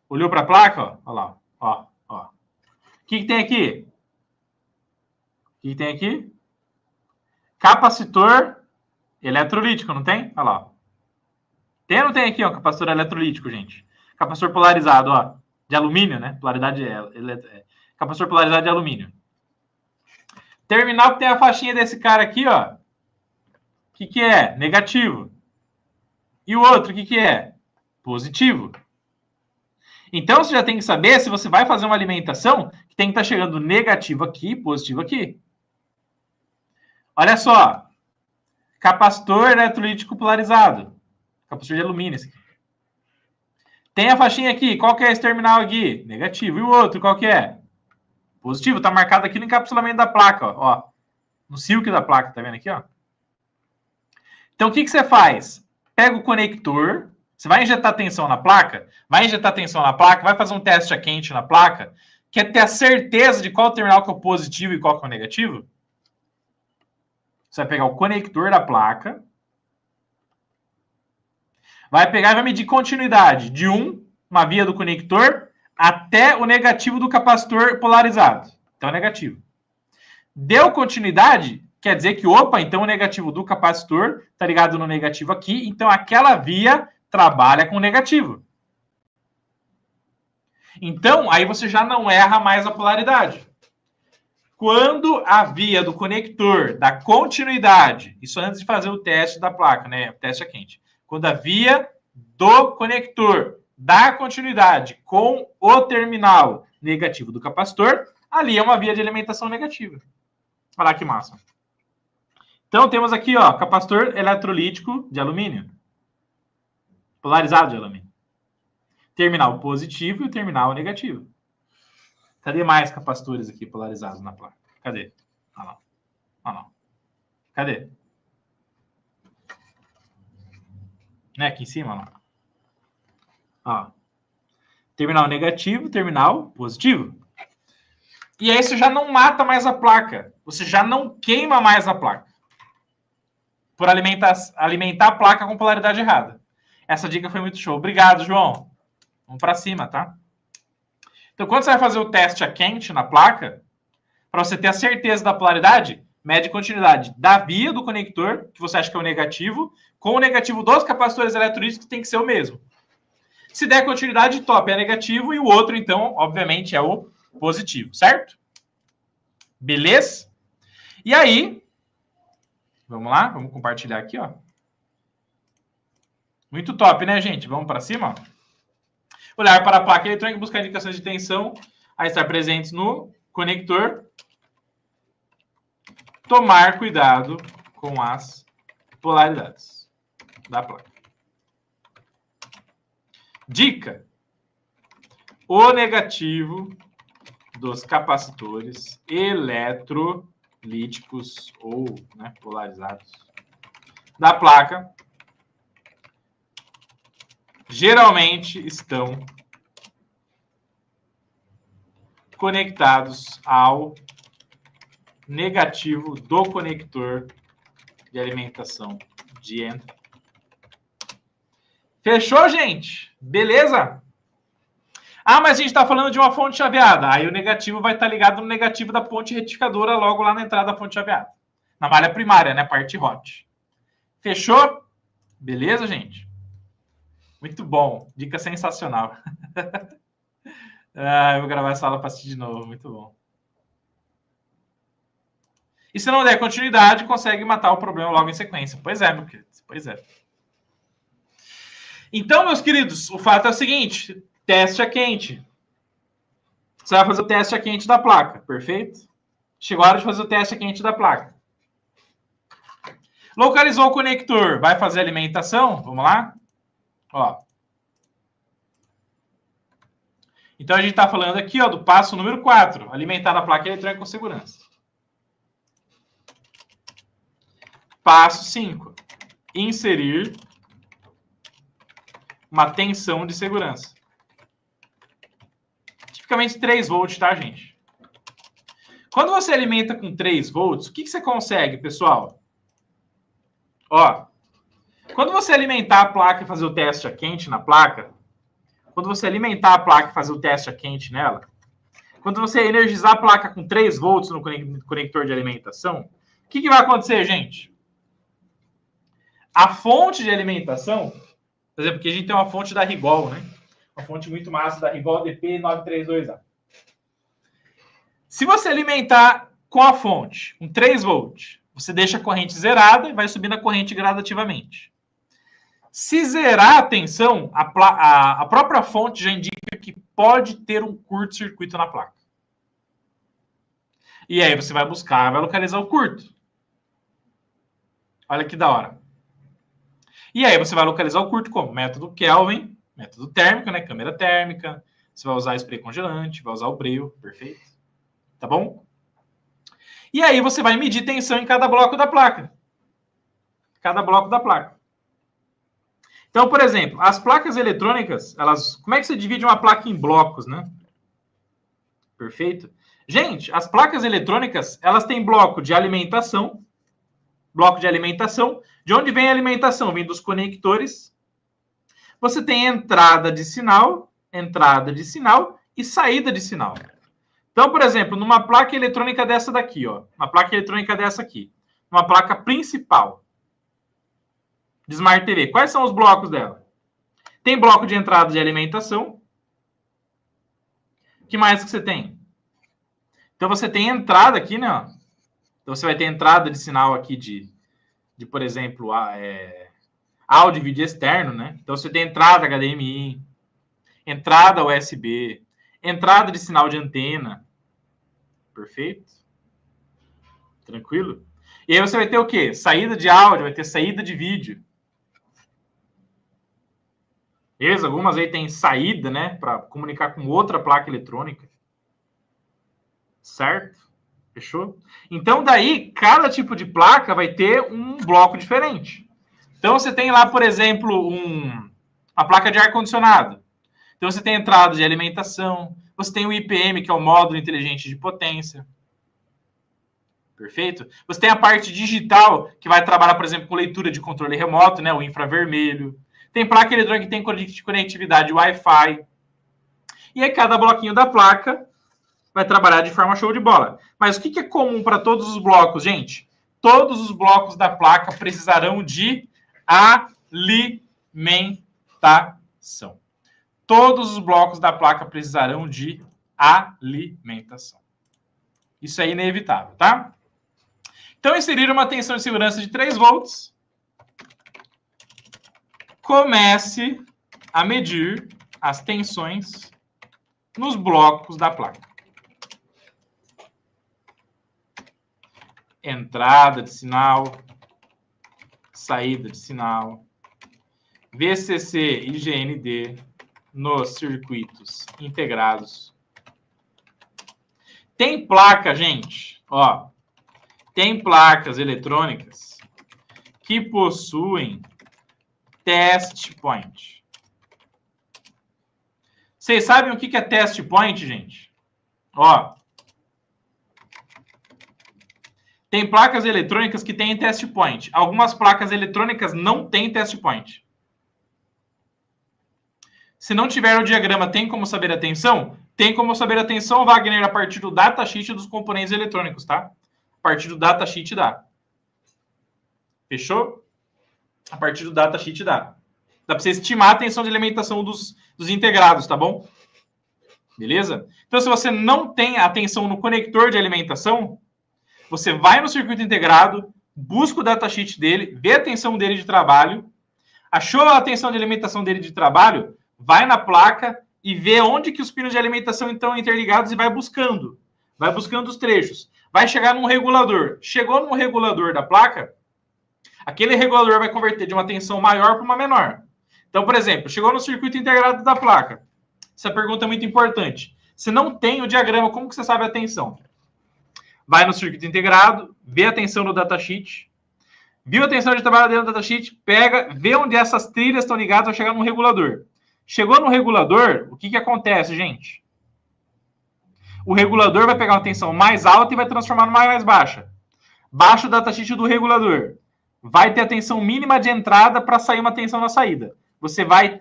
Olhou para a placa? Ó, olha lá. Ó. O que tem aqui? O que tem aqui? Capacitor eletrolítico, não tem? Olha lá. Tem ou não tem aqui, ó, capacitor eletrolítico, gente? Capacitor polarizado, ó, de alumínio, né? Polaridade capacitor polarizado de alumínio. Terminal que tem a faixinha desse cara aqui, ó. O que é? Negativo. E o outro, o que é? Positivo. Então, você já tem que saber se você vai fazer uma alimentação que tem que estar chegando negativo aqui, positivo aqui. Olha só. Capacitor eletrolítico polarizado. Capacitor de alumínio. Esse aqui. Tem a faixinha aqui. Qual que é esse terminal aqui? Negativo. E o outro, qual que é? Positivo. Está marcado aqui no encapsulamento da placa. Ó. No silk da placa. Tá vendo aqui? Ó. Então, o que você faz? Pega o conector. Você vai injetar tensão na placa? Vai injetar tensão na placa? Vai fazer um teste a quente na placa? Quer ter a certeza de qual terminal que é o positivo e qual que é o negativo? Você vai pegar o conector da placa, vai pegar e vai medir continuidade de uma via do conector, até o negativo do capacitor polarizado. Então, é negativo. Deu continuidade, quer dizer que, opa, então o negativo do capacitor está ligado no negativo aqui, então aquela via trabalha com negativo. Então, aí você já não erra mais a polaridade. Quando a via do conector da continuidade, isso antes de fazer o teste da placa, né? O teste a quente. Quando a via do conector da continuidade com o terminal negativo do capacitor, ali é uma via de alimentação negativa. Olha lá que massa. Então, temos aqui, ó, capacitor eletrolítico de alumínio. Polarizado, geralmente. Terminal positivo e o terminal negativo. Cadê mais capacitores aqui polarizados na placa? Cadê? Ah, não. Ah, não. Cadê? Né, aqui em cima, não. Ó. Terminal negativo, terminal positivo. E aí você já não mata mais a placa. Você já não queima mais a placa. Por alimentar a placa com polaridade errada. Essa dica foi muito show. Obrigado, João. Vamos para cima, tá? Então, quando você vai fazer o teste a quente na placa, para você ter a certeza da polaridade, mede a continuidade da via do conector, que você acha que é o negativo, com o negativo dos capacitores eletrolíticos, que tem que ser o mesmo. Se der continuidade, top, é negativo, e o outro, então, obviamente, é o positivo, certo? Beleza? E aí, vamos lá, vamos compartilhar aqui, ó. Muito top, né, gente? Vamos para cima, ó. Olhar para a placa eletrônica e buscar indicações de tensão a estar presentes no conector. Tomar cuidado com as polaridades da placa. Dica: o negativo dos capacitores eletrolíticos ou polarizados da placa geralmente estão conectados ao negativo do conector de alimentação de entrada. Fechou, gente? Beleza? Ah, mas a gente está falando de uma fonte chaveada. Aí o negativo vai estar ligado no negativo da ponte retificadora logo lá na entrada da fonte chaveada. Na malha primária, né? Parte hot. Fechou? Beleza, gente? Muito bom. Dica sensacional. Eu vou gravar essa aula para assistir de novo. Muito bom. E se não der continuidade, consegue matar o problema logo em sequência. Pois é, meu querido. Pois é. Então, meus queridos, o fato é o seguinte. Teste a quente. Você vai fazer o teste a quente da placa. Perfeito? Chegou a hora de fazer o teste a quente da placa. Localizou o conector. Vai fazer a alimentação? Vamos lá? Ó. Então, a gente está falando aqui ó, do passo número 4. Alimentar a placa eletrônica com segurança. Passo 5. Inserir uma tensão de segurança. Tipicamente 3 volts, tá, gente? Quando você alimenta com 3 volts, o que você consegue, pessoal? Ó, quando você alimentar a placa e fazer o teste a quente na placa, quando você alimentar a placa e fazer o teste a quente nela, quando você energizar a placa com 3 volts no conector de alimentação, o que vai acontecer, gente? A fonte de alimentação, por exemplo, aqui a gente tem uma fonte da Rigol, né? Uma fonte muito massa da Rigol DP932A. Se você alimentar com a fonte, com 3 volts, você deixa a corrente zerada e vai subindo a corrente gradativamente. Se zerar a tensão, a própria fonte já indica que pode ter um curto-circuito na placa. E aí você vai buscar, vai localizar o curto. Olha que da hora. E aí você vai localizar o curto como? Método Kelvin, método térmico, né? Câmera térmica. Você vai usar spray congelante, vai usar o breu, perfeito? Tá bom? E aí você vai medir tensão em cada bloco da placa. Cada bloco da placa. Então, por exemplo, as placas eletrônicas, elas... Como é que você divide uma placa em blocos, né? Perfeito? Gente, as placas eletrônicas, elas têm bloco de alimentação. Bloco de alimentação. De onde vem a alimentação? Vem dos conectores. Você tem entrada de sinal e saída de sinal. Então, por exemplo, numa placa eletrônica dessa daqui, ó, uma placa eletrônica dessa aqui, uma placa principal de Smart TV, quais são os blocos dela? Tem bloco de entrada de alimentação. O que mais que você tem? Então, você tem entrada aqui, né? Ó. Então, você vai ter entrada de sinal aqui de por exemplo, áudio e vídeo externo, né? Então, você tem entrada HDMI, entrada USB, entrada de sinal de antena. Perfeito? Tranquilo? E aí você vai ter o quê? Saída de áudio, vai ter saída de vídeo. Beleza? Algumas aí tem saída, né, para comunicar com outra placa eletrônica. Certo? Fechou? Então, daí, cada tipo de placa vai ter um bloco diferente. Então, você tem lá, por exemplo, uma placa de ar-condicionado. Então, você tem a entrada de alimentação, você tem o IPM, que é o módulo inteligente de potência. Perfeito? Você tem a parte digital, que vai trabalhar, por exemplo, com leitura de controle remoto, né, o infravermelho. Tem placa eletrônica que tem conectividade Wi-Fi. E aí, cada bloquinho da placa vai trabalhar de forma show de bola. Mas o que é comum para todos os blocos, gente? Todos os blocos da placa precisarão de alimentação. Todos os blocos da placa precisarão de alimentação. Isso é inevitável, tá? Então, inserir uma tensão de segurança de 3 volts. Comece a medir as tensões nos blocos da placa. Entrada de sinal, saída de sinal, VCC e GND nos circuitos integrados. Tem placa, gente, ó, tem placas eletrônicas que possuem test point. Vocês sabem o que é test point, gente? Ó, tem placas eletrônicas que têm test point. Algumas placas eletrônicas não têm test point. Se não tiver o diagrama, tem como saber a tensão? Tem como saber a tensão, Wagner, a partir do datasheet dos componentes eletrônicos, tá? A partir do datasheet dá. Fechou? A partir do datasheet dá. Dá para você estimar a tensão de alimentação dos integrados, tá bom? Beleza? Então, se você não tem a tensão no conector de alimentação, você vai no circuito integrado, busca o datasheet dele, vê a tensão dele de trabalho, achou a tensão de alimentação dele de trabalho, vai na placa e vê onde que os pinos de alimentação estão interligados e vai buscando. Vai buscando os trechos. Vai chegar num regulador. Chegou num regulador da placa, aquele regulador vai converter de uma tensão maior para uma menor. Então, por exemplo, chegou no circuito integrado da placa. Essa pergunta é muito importante. Se não tem o diagrama, como que você sabe a tensão? Vai no circuito integrado, vê a tensão no datasheet, viu a tensão de trabalho dentro do datasheet, pega, vê onde essas trilhas estão ligadas, vai chegar no regulador. Chegou no regulador, o que acontece, gente? O regulador vai pegar uma tensão mais alta e vai transformar numa mais baixa. Baixa o datasheet do regulador. Vai ter a tensão mínima de entrada para sair uma tensão na saída. Você vai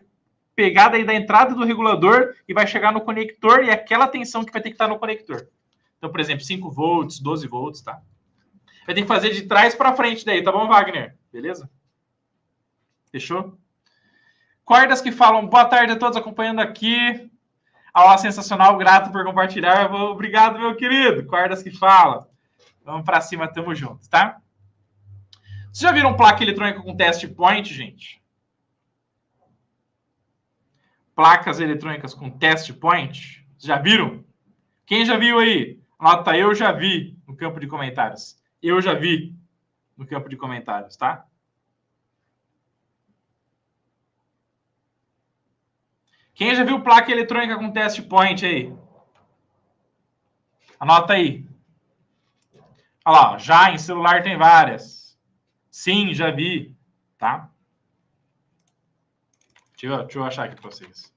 pegar daí da entrada do regulador e vai chegar no conector e aquela tensão que vai ter que estar no conector. Então, por exemplo, 5 volts, 12 volts, tá? Vai ter que fazer de trás para frente daí, tá bom, Wagner? Beleza? Fechou? Cordas que falam, boa tarde a todos acompanhando aqui. Aula sensacional, grato por compartilhar. Obrigado, meu querido. Cordas que falam. Vamos para cima, tamo junto, tá? Vocês já viram placa eletrônica com test point, gente? Placas eletrônicas com test point? Vocês já viram? Quem já viu aí? Anota, eu já vi no campo de comentários. Eu já vi no campo de comentários, tá? Quem já viu placa eletrônica com test point aí? Anota aí. Olha lá, já em celular tem várias. Sim, já vi, tá? Deixa eu achar aqui para vocês.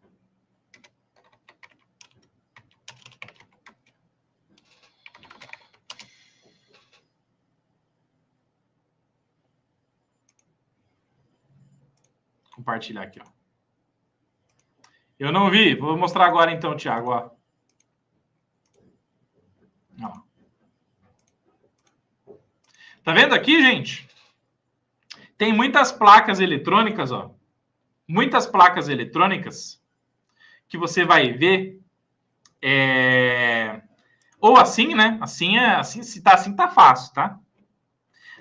Compartilhar aqui, ó. Eu não vi. Vou mostrar agora então, Thiago, ó. Tá vendo aqui, gente? Tem muitas placas eletrônicas, ó. Muitas placas eletrônicas que você vai ver ou assim, né? Assim se tá assim tá fácil, tá?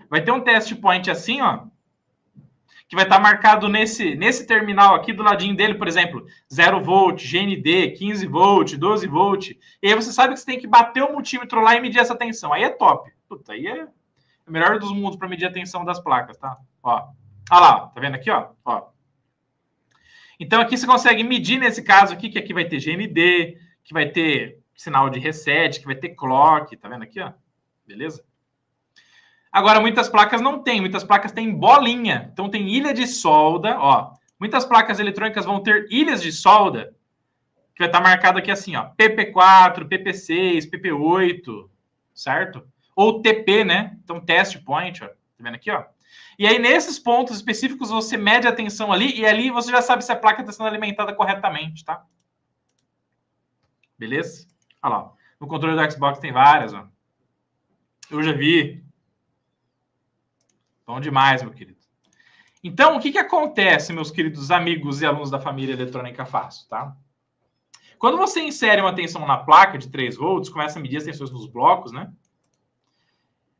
Vai ter um test point assim, ó, que vai estar marcado nesse terminal aqui do ladinho dele, por exemplo, 0 volt, GND, 15 volt, 12 volt. E aí você sabe que você tem que bater o multímetro lá e medir essa tensão. Aí é top. Puta, aí é o melhor dos mundos para medir a tensão das placas, tá? Ó. Olha lá, tá vendo aqui, ó? Então, aqui você consegue medir, nesse caso aqui, que aqui vai ter GND, que vai ter sinal de reset, que vai ter clock, tá vendo aqui, ó? Beleza? Agora, muitas placas não tem, muitas placas têm bolinha. Então, tem ilha de solda, ó. Muitas placas eletrônicas vão ter ilhas de solda, que vai estar marcado aqui assim, ó, PP4, PP6, PP8, certo? Ou TP, né? Então, test point, ó. Tá vendo aqui, ó? E aí, nesses pontos específicos, você mede a tensão ali, e ali você já sabe se a placa está sendo alimentada corretamente, tá? Beleza? Olha lá. No controle do Xbox tem várias, ó. Eu já vi. Bom demais, meu querido. Então, o que acontece, meus queridos amigos e alunos da família Eletrônica Fácil, tá? Quando você insere uma tensão na placa de 3 volts, começa a medir as tensões nos blocos, né?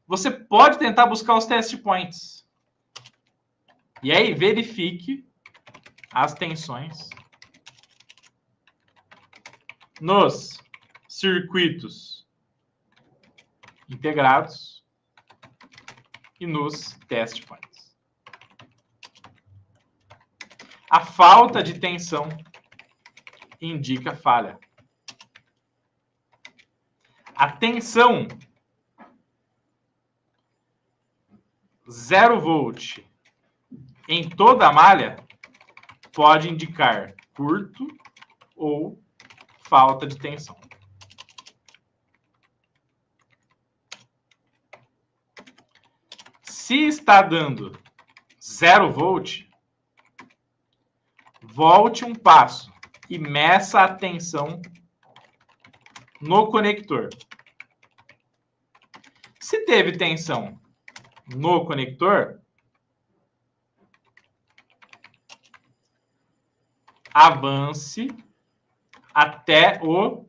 Você pode tentar buscar os test points. E aí, verifique as tensões nos circuitos integrados e nos test points. A falta de tensão indica falha. A tensão 0 volt em toda a malha pode indicar curto ou falta de tensão. Se está dando 0 volt, volte um passo e meça a tensão no conector. Se teve tensão no conector, avance até o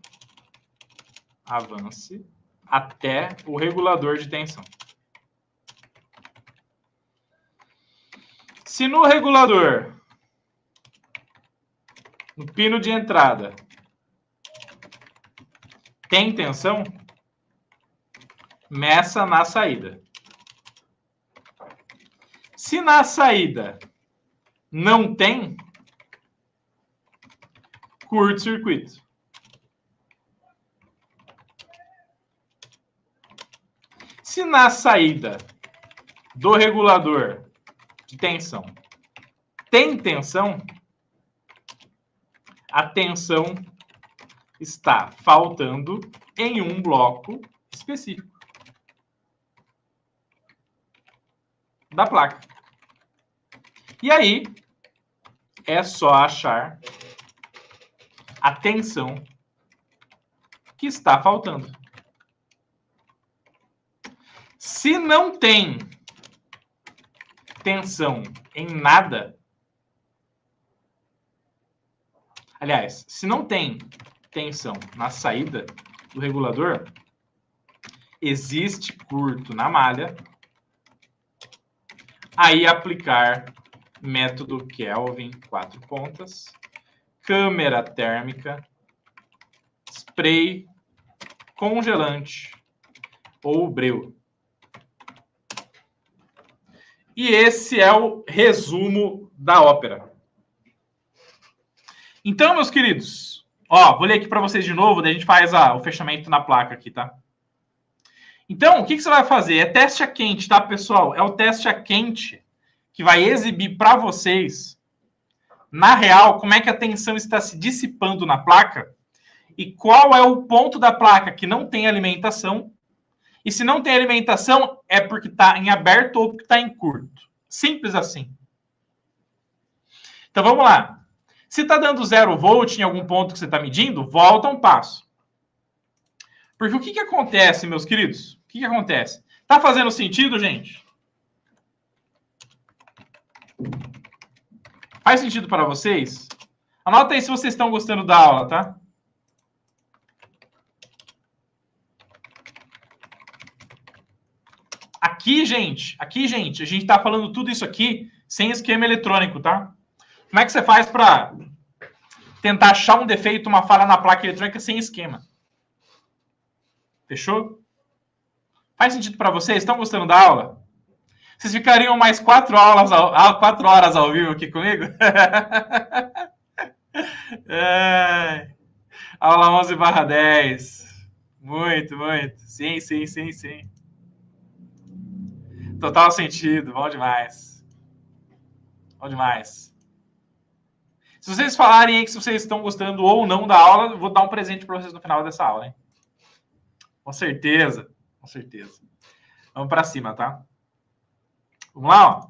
regulador de tensão. Se no regulador, no pino de entrada, tem tensão, meça na saída. Se na saída não tem, curto-circuito. Se na saída do regulador de tensão tem tensão, a tensão está faltando em um bloco específico da placa. E aí, é só achar a tensão que está faltando. Se não tem tensão em nada, aliás, se não tem tensão na saída do regulador, existe curto na malha, aí aplicar método Kelvin 4 pontas, câmera térmica, spray, congelante ou breu. E esse é o resumo da ópera. Então, meus queridos, ó, vou ler aqui para vocês de novo, daí a gente faz o fechamento na placa aqui, tá? Então, o que você vai fazer? É teste a quente, tá, pessoal? É o teste a quente que vai exibir para vocês, na real, como é que a tensão está se dissipando na placa e qual é o ponto da placa que não tem alimentação. E se não tem alimentação, é porque está em aberto ou porque está em curto. Simples assim. Então, vamos lá. Se está dando 0 volt em algum ponto que você está medindo, volta um passo. Porque o que acontece, meus queridos? O que acontece? Tá fazendo sentido, gente? Faz sentido para vocês? Anota aí se vocês estão gostando da aula, tá? Aqui, gente, a gente está falando tudo isso aqui sem esquema eletrônico, tá? Como é que você faz para tentar achar um defeito, uma falha na placa eletrônica sem esquema? Fechou? Faz sentido para vocês? Estão gostando da aula? Vocês ficariam mais 4 horas ao vivo aqui comigo? É, aula 11/10. Muito, muito. Sim, sim, sim, sim. Total sentido. Bom demais. Bom demais. Se vocês falarem aí que vocês estão gostando ou não da aula, eu vou dar um presente para vocês no final dessa aula, hein? Com certeza. Com certeza. Vamos para cima, tá? Vamos lá, ó.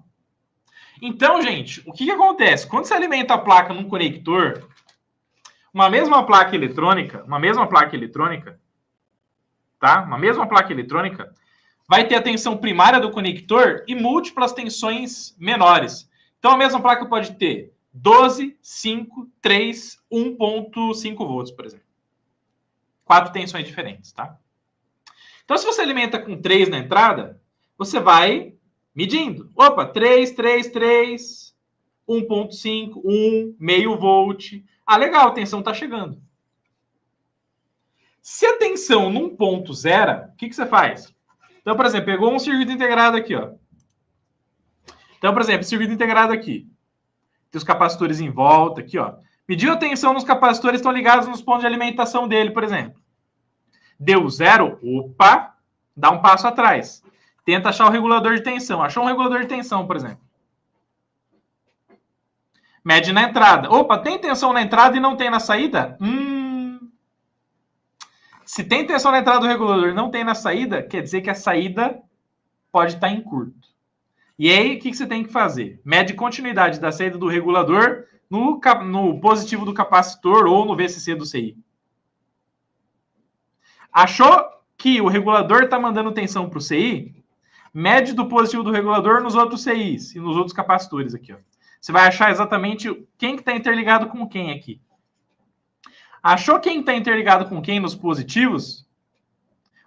Então, gente, o que acontece? Quando você alimenta a placa num conector, uma mesma placa eletrônica, tá? Uma mesma placa eletrônica vai ter a tensão primária do conector e múltiplas tensões menores. Então, a mesma placa pode ter 12, 5, 3, 1.5 volts, por exemplo. 4 tensões diferentes, tá? Então, se você alimenta com 3 na entrada, você vai medindo. Opa, 3, 3, 3, 1.5, 1, meio volt. Ah, legal, a tensão está chegando. Se a tensão num ponto zero, o que você faz? Então, por exemplo, pegou um circuito integrado aqui, ó. Então, por exemplo, circuito integrado aqui. Tem os capacitores em volta aqui, ó. Mediu a tensão nos capacitores, estão ligados nos pontos de alimentação dele, por exemplo. Deu zero, opa, dá um passo atrás. Tenta achar o regulador de tensão. Achou um regulador de tensão, por exemplo. Mede na entrada. Opa, tem tensão na entrada e não tem na saída? Se tem tensão na entrada do regulador e não tem na saída, quer dizer que a saída pode estar em curto. E aí, o que você tem que fazer? Mede continuidade da saída do regulador no positivo do capacitor ou no VCC do CI. Achou que o regulador está mandando tensão para o CI? Mede do positivo do regulador nos outros CIs e nos outros capacitores aqui, ó. Você vai achar exatamente quem que está interligado com quem aqui. Achou quem está interligado com quem nos positivos?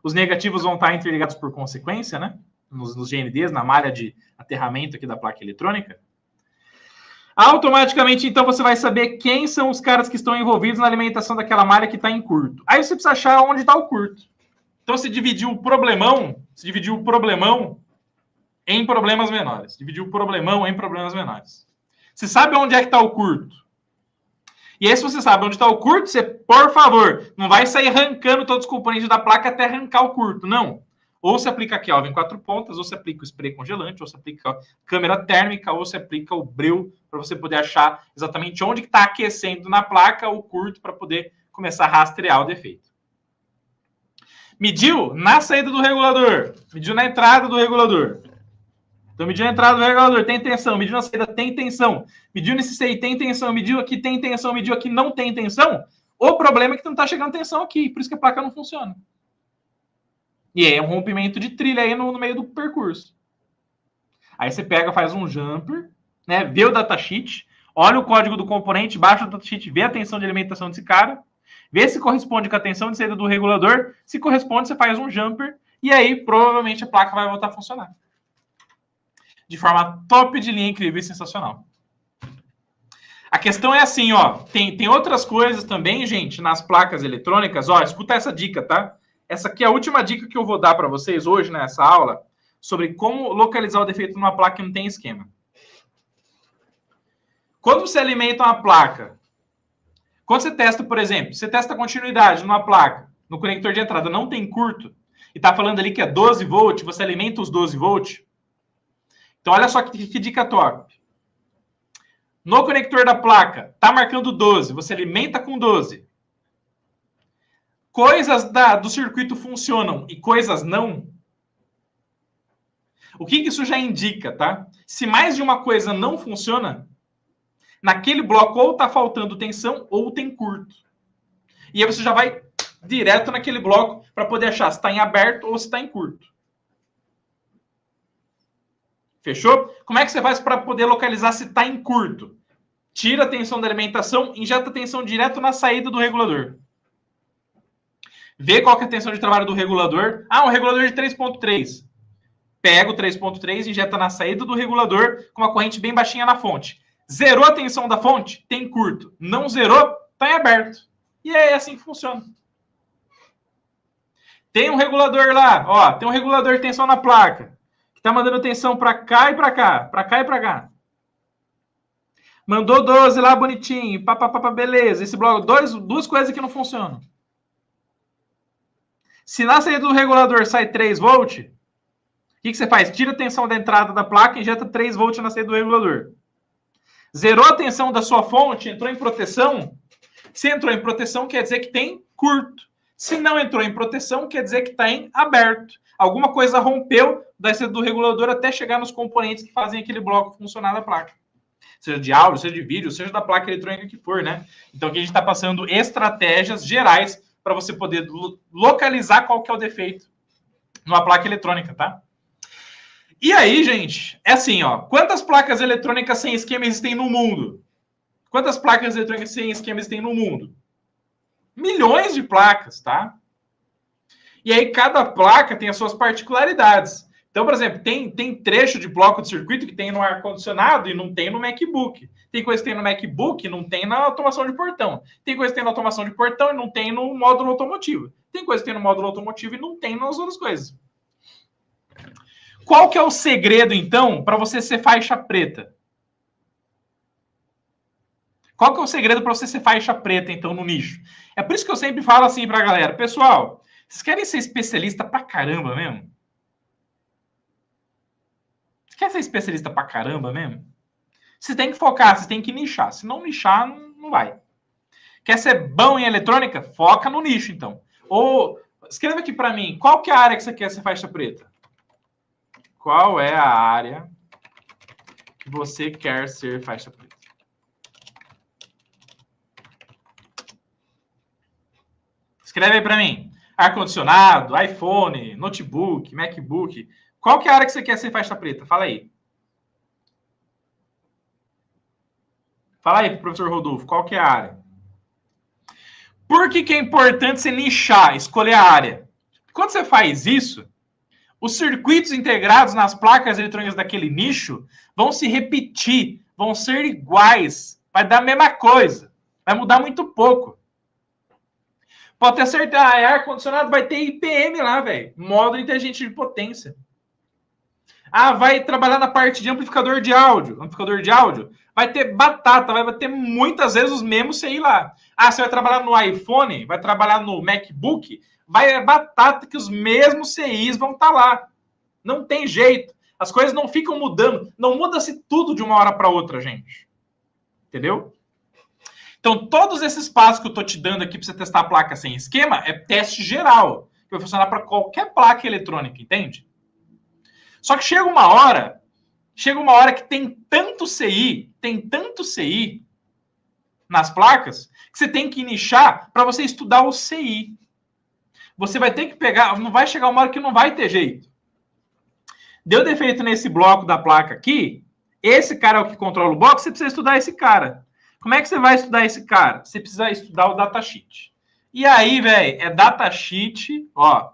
Os negativos vão estar interligados por consequência, né? Nos GNDs, na malha de aterramento aqui da placa eletrônica. Automaticamente, então, você vai saber quem são os caras que estão envolvidos na alimentação daquela malha que está em curto. Aí você precisa achar onde está o curto. Então, você dividiu o problemão em problemas menores. Dividiu o problemão em problemas menores. Você sabe onde é que está o curto. E aí, se você sabe onde está o curto, você, por favor, não vai sair arrancando todos os componentes da placa até arrancar o curto, não. Ou se aplica a Kelvin 4 pontas, ou se aplica o spray congelante, ou se aplica a câmera térmica, ou se aplica o breu, para você poder achar exatamente onde está aquecendo na placa o curto, para poder começar a rastrear o defeito. Mediu na saída do regulador, mediu na entrada do regulador. Então, mediu na entrada do regulador, tem tensão. Mediu na saída, tem tensão. Mediu nesse CI, tem tensão. Mediu aqui, tem tensão. Mediu aqui, não tem tensão. O problema é que não está chegando tensão aqui. Por isso que a placa não funciona. E aí é um rompimento de trilha aí no meio do percurso. Aí você pega, faz um jumper, né? Vê o datasheet, olha o código do componente, baixa o datasheet, vê a tensão de alimentação desse cara, vê se corresponde com a tensão de saída do regulador. Se corresponde, você faz um jumper. E aí, provavelmente, a placa vai voltar a funcionar. De forma top de linha, incrível e sensacional. A questão é assim, ó. Tem outras coisas também, gente, nas placas eletrônicas. Ó, escuta essa dica, tá? Essa aqui é a última dica que eu vou dar para vocês hoje nessa aula sobre como localizar o defeito numa placa que não tem esquema. Quando você alimenta uma placa, quando você testa, por exemplo, você testa a continuidade numa placa, no conector de entrada, não tem curto, e tá falando ali que é 12 volts, você alimenta os 12 volts. Então, olha só que dica top. No conector da placa, tá marcando 12, você alimenta com 12. Coisas do circuito funcionam e coisas não. O que isso já indica, tá? Se mais de uma coisa não funciona, naquele bloco ou tá faltando tensão ou tem curto. E aí você já vai direto naquele bloco para poder achar se está em aberto ou se está em curto. Fechou? Como é que você faz para poder localizar se está em curto? Tira a tensão da alimentação, injeta a tensão direto na saída do regulador. Vê qual que é a tensão de trabalho do regulador. Ah, um regulador de 3.3. Pega o 3.3, injeta na saída do regulador com uma corrente bem baixinha na fonte. Zerou a tensão da fonte? Tem curto. Não zerou? Está em aberto. E é assim que funciona. Tem um regulador lá, ó, tem um regulador de tensão na placa, que está mandando tensão para cá e para cá, para cá e para cá. Mandou 12 lá, bonitinho. Papapá, beleza. Esse bloco, duas coisas que não funcionam. Se na saída do regulador sai 3 volts, o que você faz? Tira a tensão da entrada da placa e injeta 3 volts na saída do regulador. Zerou a tensão da sua fonte, entrou em proteção. Se entrou em proteção, quer dizer que tem curto. Se não entrou em proteção, quer dizer que está em aberto. Alguma coisa rompeu da saída do regulador até chegar nos componentes que fazem aquele bloco funcionar da placa. Seja de áudio, seja de vídeo, seja da placa eletrônica que for, né? Então aqui a gente está passando estratégias gerais para você poder localizar qual que é o defeito numa placa eletrônica, tá? E aí, gente, é assim, ó. Quantas placas eletrônicas sem esquema existem no mundo? Quantas placas eletrônicas sem esquema existem no mundo? Milhões de placas, tá? E aí cada placa tem as suas particularidades. Então, por exemplo, tem trecho de bloco de circuito que tem no ar-condicionado e não tem no MacBook. Tem coisa que tem no MacBook e não tem na automação de portão. Tem coisa que tem na automação de portão e não tem no módulo automotivo. Tem coisa que tem no módulo automotivo e não tem nas outras coisas. Qual que é o segredo, então, para você ser faixa preta? Qual que é o segredo para você ser faixa preta, então, no nicho? É por isso que eu sempre falo assim para a galera. Pessoal, vocês querem ser especialista pra caramba mesmo? Você quer ser especialista pra caramba mesmo? Você tem que focar, você tem que nichar. Se não nichar, não vai. Quer ser bom em eletrônica? Foca no nicho, então. Ou, escreva aqui para mim, qual que é a área que você quer ser faixa preta? Qual é a área que você quer ser faixa preta? Escreve aí para mim. Ar-condicionado, iPhone, notebook, MacBook. Qual que é a área que você quer ser faixa preta? Fala aí. Fala aí, professor Rodolfo, qual que é a área? Por que é importante você nichar, escolher a área? Quando você faz isso, os circuitos integrados nas placas eletrônicas daquele nicho vão se repetir, vão ser iguais, vai dar a mesma coisa, vai mudar muito pouco. Pode ter certeza, ar-condicionado vai ter IPM lá, velho, módulo inteligente de potência. Ah, vai trabalhar na parte de amplificador de áudio. Amplificador de áudio vai ter batata, vai ter muitas vezes os mesmos CI lá. Ah, você vai trabalhar no iPhone, vai trabalhar no MacBook, vai batata que os mesmos CIs vão estar lá. Não tem jeito. As coisas não ficam mudando. Não muda-se tudo de uma hora para outra, gente. Entendeu? Então, todos esses passos que eu estou te dando aqui para você testar a placa sem esquema é teste geral. Que vai funcionar para qualquer placa eletrônica, entende? Só que chega uma hora que tem tanto CI nas placas, que você tem que nichar para você estudar o CI. Você vai ter que pegar, não vai chegar uma hora que não vai ter jeito. Deu defeito nesse bloco da placa aqui, esse cara é o que controla o bloco, você precisa estudar esse cara. Como é que você vai estudar esse cara? Você precisa estudar o datasheet. E aí, velho, é datasheet, ó,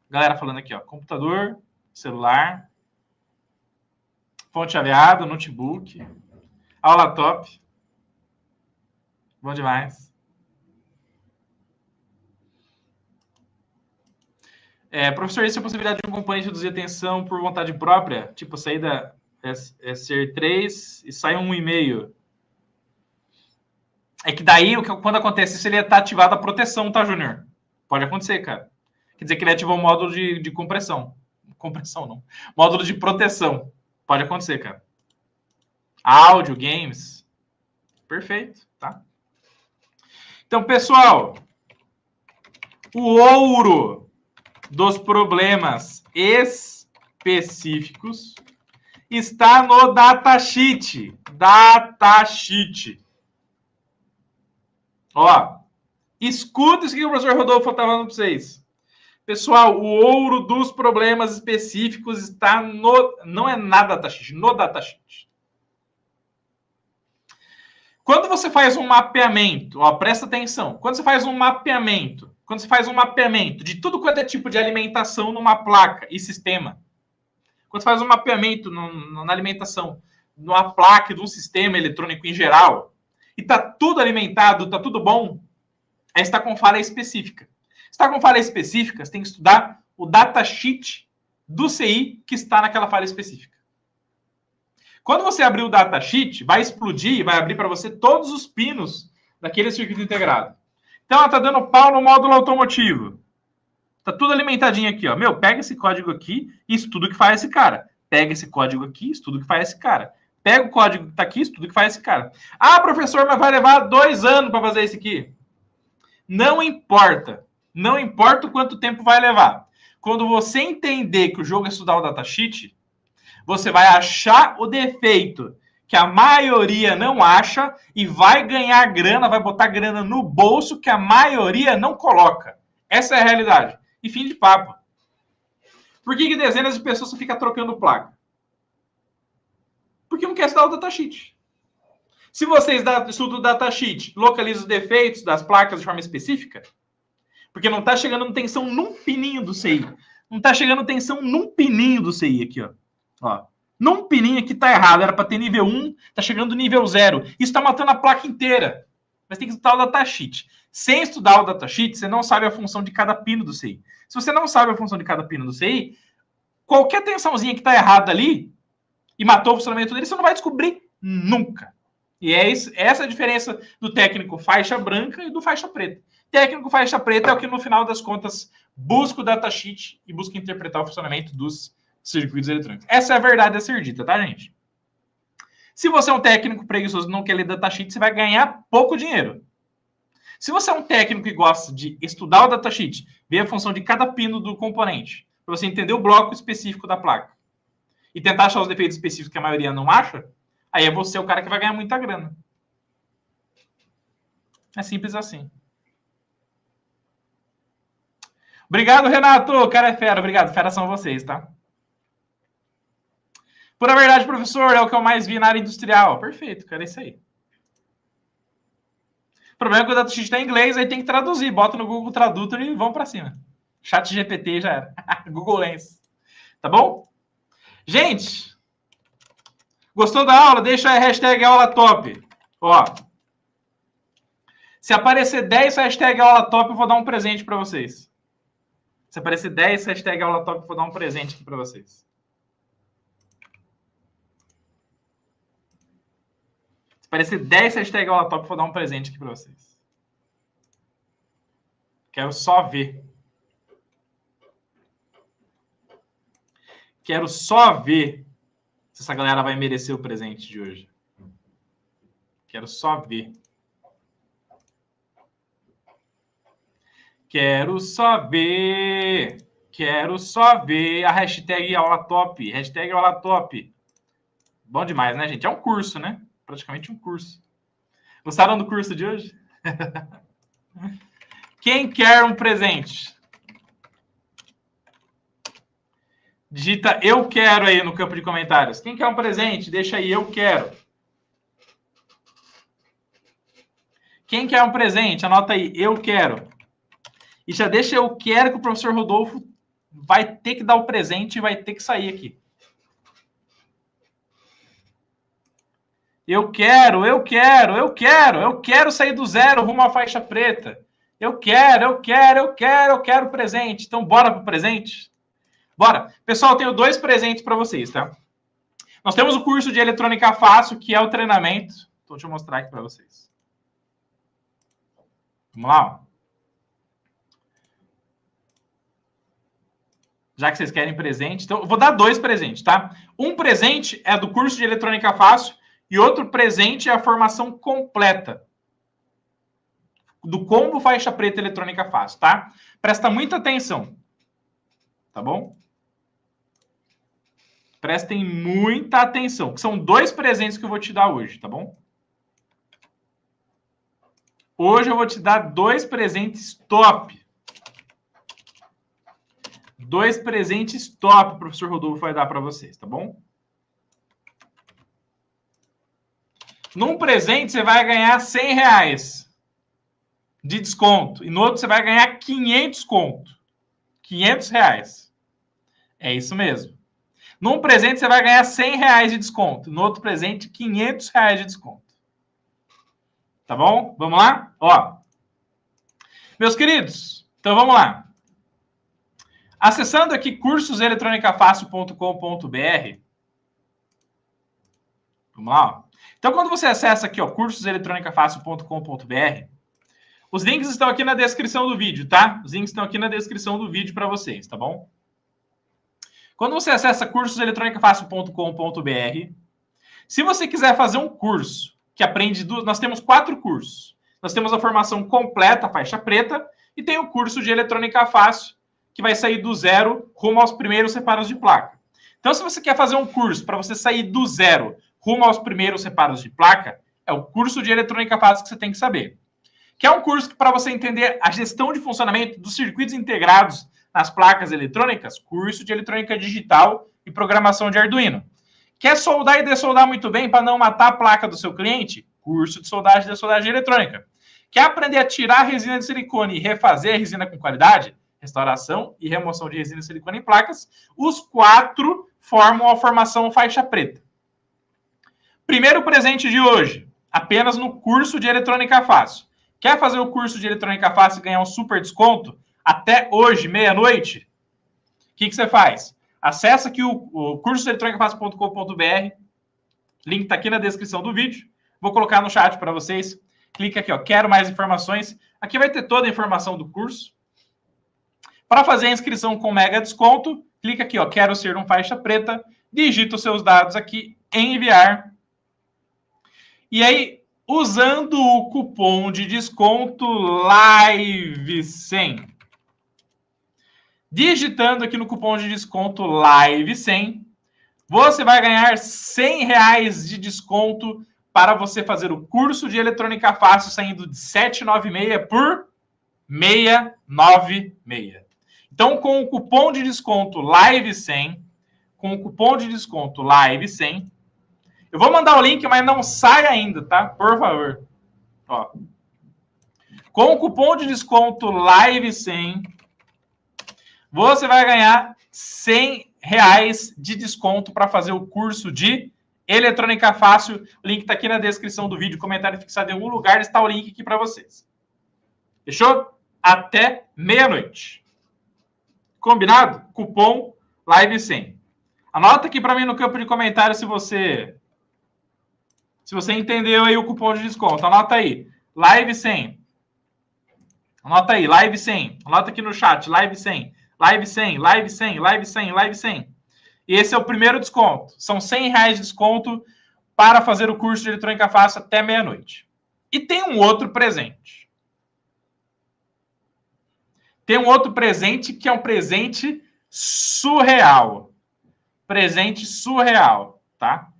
galera falando aqui, ó, computador, celular, fonte chaveada, notebook, aula top. Bom demais. Professor, existe a possibilidade de um componente reduzir a tensão por vontade própria? Tipo, a saída é ser 3 e sai 1,5. É que daí, quando acontece isso, ele está ativado a proteção, tá, Júnior? Pode acontecer, cara. Quer dizer que ele ativou o módulo de compressão. Compressão, não. Módulo de proteção. Pode acontecer, cara. Áudio, games. Perfeito, tá? Então, pessoal, o ouro dos problemas específicos está no datasheet. Datasheet. Ó, escuta isso que o professor Rodolfo estava falando para vocês. Pessoal, o ouro dos problemas específicos está no... Não é na datasheet, no datasheet. Quando você faz um mapeamento, ó, presta atenção. Quando você faz um mapeamento de tudo quanto é tipo de alimentação numa placa e sistema, quando você faz um mapeamento na alimentação, numa placa de um sistema eletrônico em geral, e está tudo alimentado, está tudo bom, aí está com falha específica. Se está com falha específica, você tem que estudar o datasheet do CI que está naquela falha específica. Quando você abrir o datasheet, vai explodir, vai abrir para você todos os pinos daquele circuito integrado. Então, ela está dando pau no módulo automotivo. Tá tudo alimentadinho aqui, ó. Meu, pega esse código aqui e estuda o que faz esse cara. Pega esse código aqui, estuda o que faz esse cara. Pega o código que tá aqui, estuda o que faz esse cara. Ah, professor, mas vai levar 2 anos para fazer isso aqui. Não importa. Não importa o quanto tempo vai levar. Quando você entender que o jogo é estudar o datasheet, você vai achar o defeito que a maioria não acha e vai ganhar grana, vai botar grana no bolso que a maioria não coloca. Essa é a realidade. E fim de papo. Por que dezenas de pessoas só ficam trocando placa? Porque não quer estudar o datasheet. Se você estuda o datasheet, localiza os defeitos das placas de forma específica, porque não está chegando tensão num pininho do CI. Não está chegando tensão num pininho do CI aqui, ó. Num pininho aqui tá errado. Era para ter nível 1, tá chegando nível 0. Isso está matando a placa inteira. Mas tem que estudar o datasheet. Sem estudar o datasheet, você não sabe a função de cada pino do CI. Se você não sabe a função de cada pino do CI, qualquer tensãozinha que está errada ali e matou o funcionamento dele, você não vai descobrir nunca. E é essa a diferença do técnico faixa branca e do faixa preta. Técnico faixa preta é o que, no final das contas, busca o datasheet e busca interpretar o funcionamento dos circuitos eletrônicos. Essa é a verdade a ser dita, tá, gente? Se você é um técnico preguiçoso e não quer ler datasheet, você vai ganhar pouco dinheiro. Se você é um técnico que gosta de estudar o datasheet, ver a função de cada pino do componente, para você entender o bloco específico da placa, e tentar achar os defeitos específicos que a maioria não acha, aí é você o cara que vai ganhar muita grana. É simples assim. Obrigado, Renato. O cara é fera. Obrigado. Fera são vocês, tá? Pura verdade, professor, é o que eu mais vi na área industrial. Perfeito, cara, é isso aí. O problema é que o datasheet está em inglês, aí tem que traduzir. Bota no Google Tradutor e vamos para cima. Chat GPT já era. Google Lens. Tá bom? Gente, gostou da aula? Deixa a hashtag aula top. Ó, se aparecer 10 hashtag aula top, eu vou dar um presente para vocês. Se aparecer 10 hashtag aula top, eu vou dar um presente aqui para vocês. Se aparecer 10 hashtag aula top, eu vou dar um presente aqui para vocês. Quero só ver. Quero só ver se essa galera vai merecer o presente de hoje. Quero só ver. Quero só ver. Quero só ver a hashtag aula top. Hashtag aula top. Bom demais, né, gente? É um curso, né? Praticamente um curso. Gostaram do curso de hoje? Quem quer um presente? Digita eu quero aí no campo de comentários. Quem quer um presente? Deixa aí eu quero. Quem quer um presente? Anota aí eu quero. E já deixa eu quero que o professor Rodolfo vai ter que dar o presente e vai ter que sair aqui. Eu quero sair do zero rumo à faixa preta. Eu quero presente. Então, bora pro presente? Bora. Pessoal, eu tenho 2 presentes para vocês, tá? Nós temos o curso de eletrônica fácil, que é o treinamento. Então, deixa eu mostrar aqui para vocês. Vamos lá, ó. Já que vocês querem presente, então eu vou dar 2 presentes, tá? Um presente é do curso de eletrônica fácil e outro presente é a formação completa do combo faixa preta eletrônica fácil, tá? Presta muita atenção, tá bom? Prestem muita atenção, que são 2 presentes que eu vou te dar hoje, tá bom? Hoje eu vou te dar 2 presentes top. 2 presentes top o professor Rodolfo vai dar para vocês, tá bom? Num presente você vai ganhar R$100 de desconto. E no outro você vai ganhar 500 conto. R$500. É isso mesmo. Num presente você vai ganhar R$100 de desconto. No outro presente, R$500 de desconto. Tá bom? Vamos lá? Ó. Meus queridos, então vamos lá. Acessando aqui cursoseletronicafácil.com.br, Vamos lá, ó. Então, quando você acessa aqui, ó, cursoseletronicafácil.com.br, os links estão aqui na descrição do vídeo, tá? Os links estão aqui na descrição do vídeo para vocês, tá bom? Quando você acessa cursoseletronicafácil.com.br, se você quiser fazer um curso que aprende... Nós temos 4 cursos. Nós temos a formação completa, faixa preta, e tem o curso de eletrônica fácil, que vai sair do zero rumo aos primeiros reparos de placa. Então, se você quer fazer um curso para você sair do zero rumo aos primeiros reparos de placa, é o curso de eletrônica fácil que você tem que saber. Que é um curso para você entender a gestão de funcionamento dos circuitos integrados nas placas eletrônicas, curso de eletrônica digital e programação de Arduino. Quer soldar e dessoldar muito bem para não matar a placa do seu cliente? Curso de soldagem e dessoldagem eletrônica. Quer aprender a tirar a resina de silicone e refazer a resina com qualidade? Restauração e remoção de resina de silicone em placas. Os 4 formam a formação faixa preta. Primeiro presente de hoje, apenas no curso de eletrônica fácil. Quer fazer o curso de eletrônica fácil e ganhar um super desconto? Até hoje, meia-noite? O que você faz? Acesse aqui o curso de eletronicafácil.com.br. Link está aqui na descrição do vídeo. Vou colocar no chat para vocês. Clica aqui, ó, quero mais informações. Aqui vai ter toda a informação do curso. Para fazer a inscrição com mega desconto, clica aqui, ó, quero ser um faixa preta. Digita os seus dados aqui em enviar. E aí, usando o cupom de desconto LIVE100. Digitando aqui no cupom de desconto LIVE100, você vai ganhar R$100 de desconto para você fazer o curso de eletrônica fácil, saindo de 796 por 696. Então, com o cupom de desconto LIVE100, eu vou mandar o link, mas não sai ainda, tá? Por favor. Ó. Com o cupom de desconto LIVE100, você vai ganhar R$100 de desconto para fazer o curso de eletrônica fácil. O link está aqui na descrição do vídeo, comentário fixado em algum lugar, está o link aqui para vocês. Fechou? Até meia-noite. Combinado? Cupom LIVE100. Anota aqui para mim no campo de comentário se você entendeu aí o cupom de desconto. Anota aí, LIVE100. Anota aí, LIVE100. Anota aqui no chat, LIVE100. LIVE100, LIVE100, LIVE100, LIVE100. E esse é o primeiro desconto. São R$100 de desconto para fazer o curso de eletrônica fácil até meia-noite. E tem um outro presente. Tem um outro presente que é um presente surreal. Presente surreal, tá?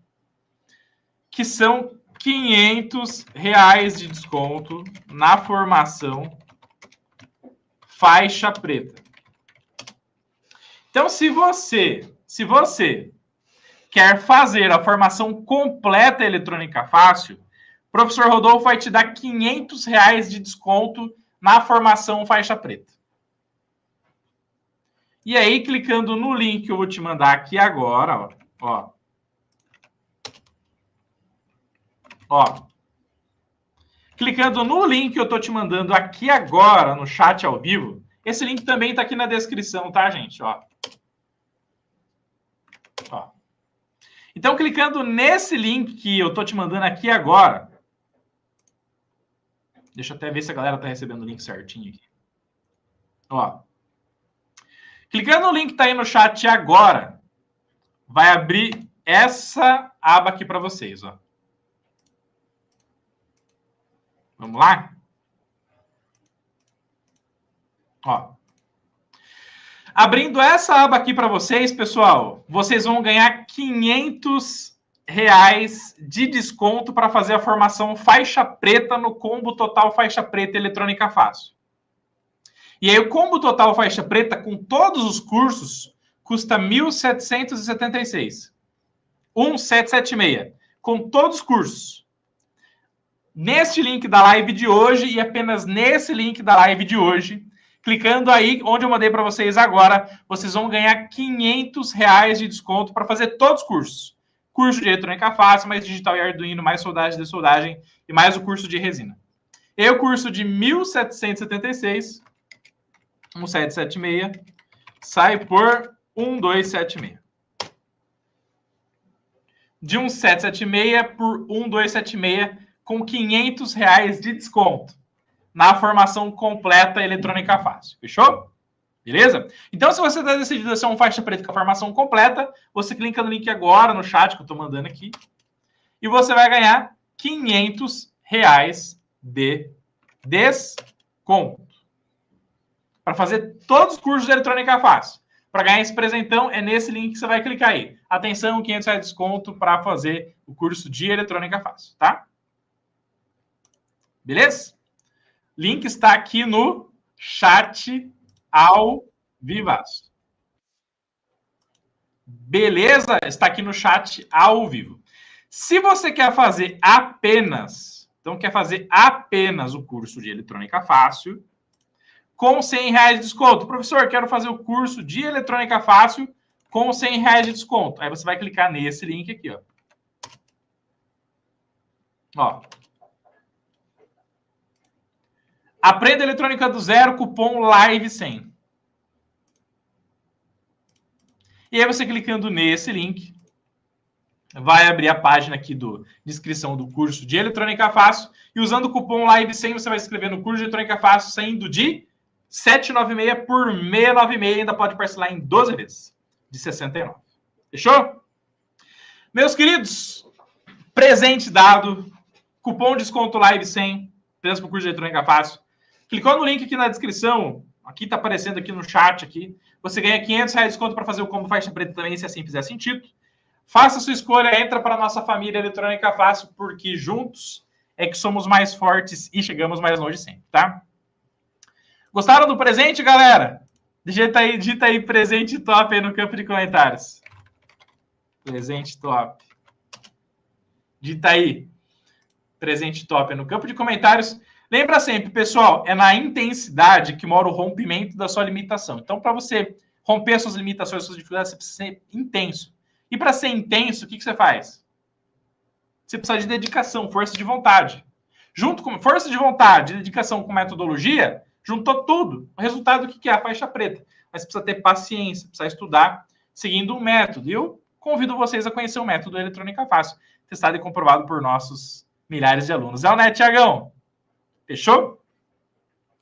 Que são R$500 de desconto na formação faixa preta. Então, se você quer fazer a formação completa eletrônica fácil, o professor Rodolfo vai te dar R$500 de desconto na formação faixa preta. E aí, clicando no link que eu vou te mandar aqui agora, ó. Clicando no link que eu tô te mandando aqui agora, no chat ao vivo, esse link também está aqui na descrição, tá, gente? Ó. Então, clicando nesse link que eu tô te mandando aqui agora, deixa eu até ver se a galera tá recebendo o link certinho aqui. Ó. Clicando no link que tá aí no chat agora, vai abrir essa aba aqui para vocês, ó. Vamos lá? Ó. Abrindo essa aba aqui para vocês, pessoal, vocês vão ganhar R$500 de desconto para fazer a formação faixa preta no combo total faixa preta eletrônica fácil. E aí o combo total faixa preta com todos os cursos custa R$1.776. 1.776. Com todos os cursos. Neste link da live de hoje e apenas nesse link da live de hoje, clicando aí onde eu mandei para vocês agora, vocês vão ganhar R$500 de desconto para fazer todos os cursos. Curso de eletrônica fácil, mais digital e Arduino, mais soldagem e dessoldagem e mais o curso de resina. E o curso de 1.776, 1.776, sai por 1.276. de 1776 por 1276 com R$500 de desconto na formação completa eletrônica fácil. Fechou? Beleza? Então, se você está decidido a ser um faixa preta com a formação completa, você clica no link agora no chat que eu estou mandando aqui e você vai ganhar R$500 de desconto para fazer todos os cursos de eletrônica fácil. Para ganhar esse presentão, é nesse link que você vai clicar aí. Atenção, R$500 de desconto para fazer o curso de eletrônica fácil, tá? Beleza? Link está aqui no chat ao vivaço. Beleza? Está aqui no chat ao vivo. Se você quer fazer apenas, então quer fazer apenas o curso de eletrônica fácil, com R$100 de desconto. Professor, quero fazer o curso de eletrônica fácil com R$100 de desconto. Aí você vai clicar nesse link aqui, ó. Ó. Aprenda eletrônica do zero, cupom LIVE100. E aí você clicando nesse link, vai abrir a página aqui de inscrição do curso de eletrônica fácil. E usando o cupom LIVE100, você vai escrever no curso de eletrônica fácil, saindo de 796 por 696, ainda pode parcelar em 12 vezes, de 69. Fechou? Meus queridos, presente dado, cupom de desconto LIVE100, preço para o curso de eletrônica fácil. Clicou no link aqui na descrição, aqui está aparecendo aqui no chat, aqui, você ganha R$500 de desconto para fazer o combo faixa preta também, se assim fizer sentido. Faça a sua escolha, entra para a nossa família eletrônica fácil, porque juntos é que somos mais fortes e chegamos mais longe sempre, tá? Gostaram do presente, galera? Digita aí presente top aí no campo de comentários. Presente top. Digita aí presente top aí no campo de comentários. Lembra sempre, pessoal, é na intensidade que mora o rompimento da sua limitação. Então, para você romper as suas limitações, as suas dificuldades, você precisa ser intenso. E para ser intenso, o que você faz? Você precisa de dedicação, força de vontade. Junto com força de vontade e dedicação com metodologia, juntou tudo. O resultado, o que é? A faixa preta. Mas você precisa ter paciência, precisa estudar seguindo um método. E eu convido vocês a conhecer o método Eletrônica Fácil, testado e comprovado por nossos milhares de alunos. É o né, Tiagão? Fechou?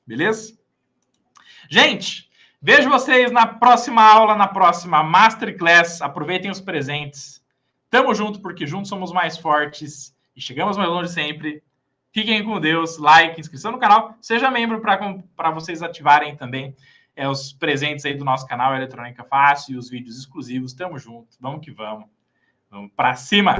Beleza? Gente, vejo vocês na próxima aula, na próxima Masterclass. Aproveitem os presentes. Tamo junto, porque juntos somos mais fortes e chegamos mais longe sempre. Fiquem com Deus, like, inscrição no canal. Seja membro para vocês ativarem também os presentes aí do nosso canal Eletrônica Fácil e os vídeos exclusivos. Tamo junto, vamos que vamos. Vamos para cima!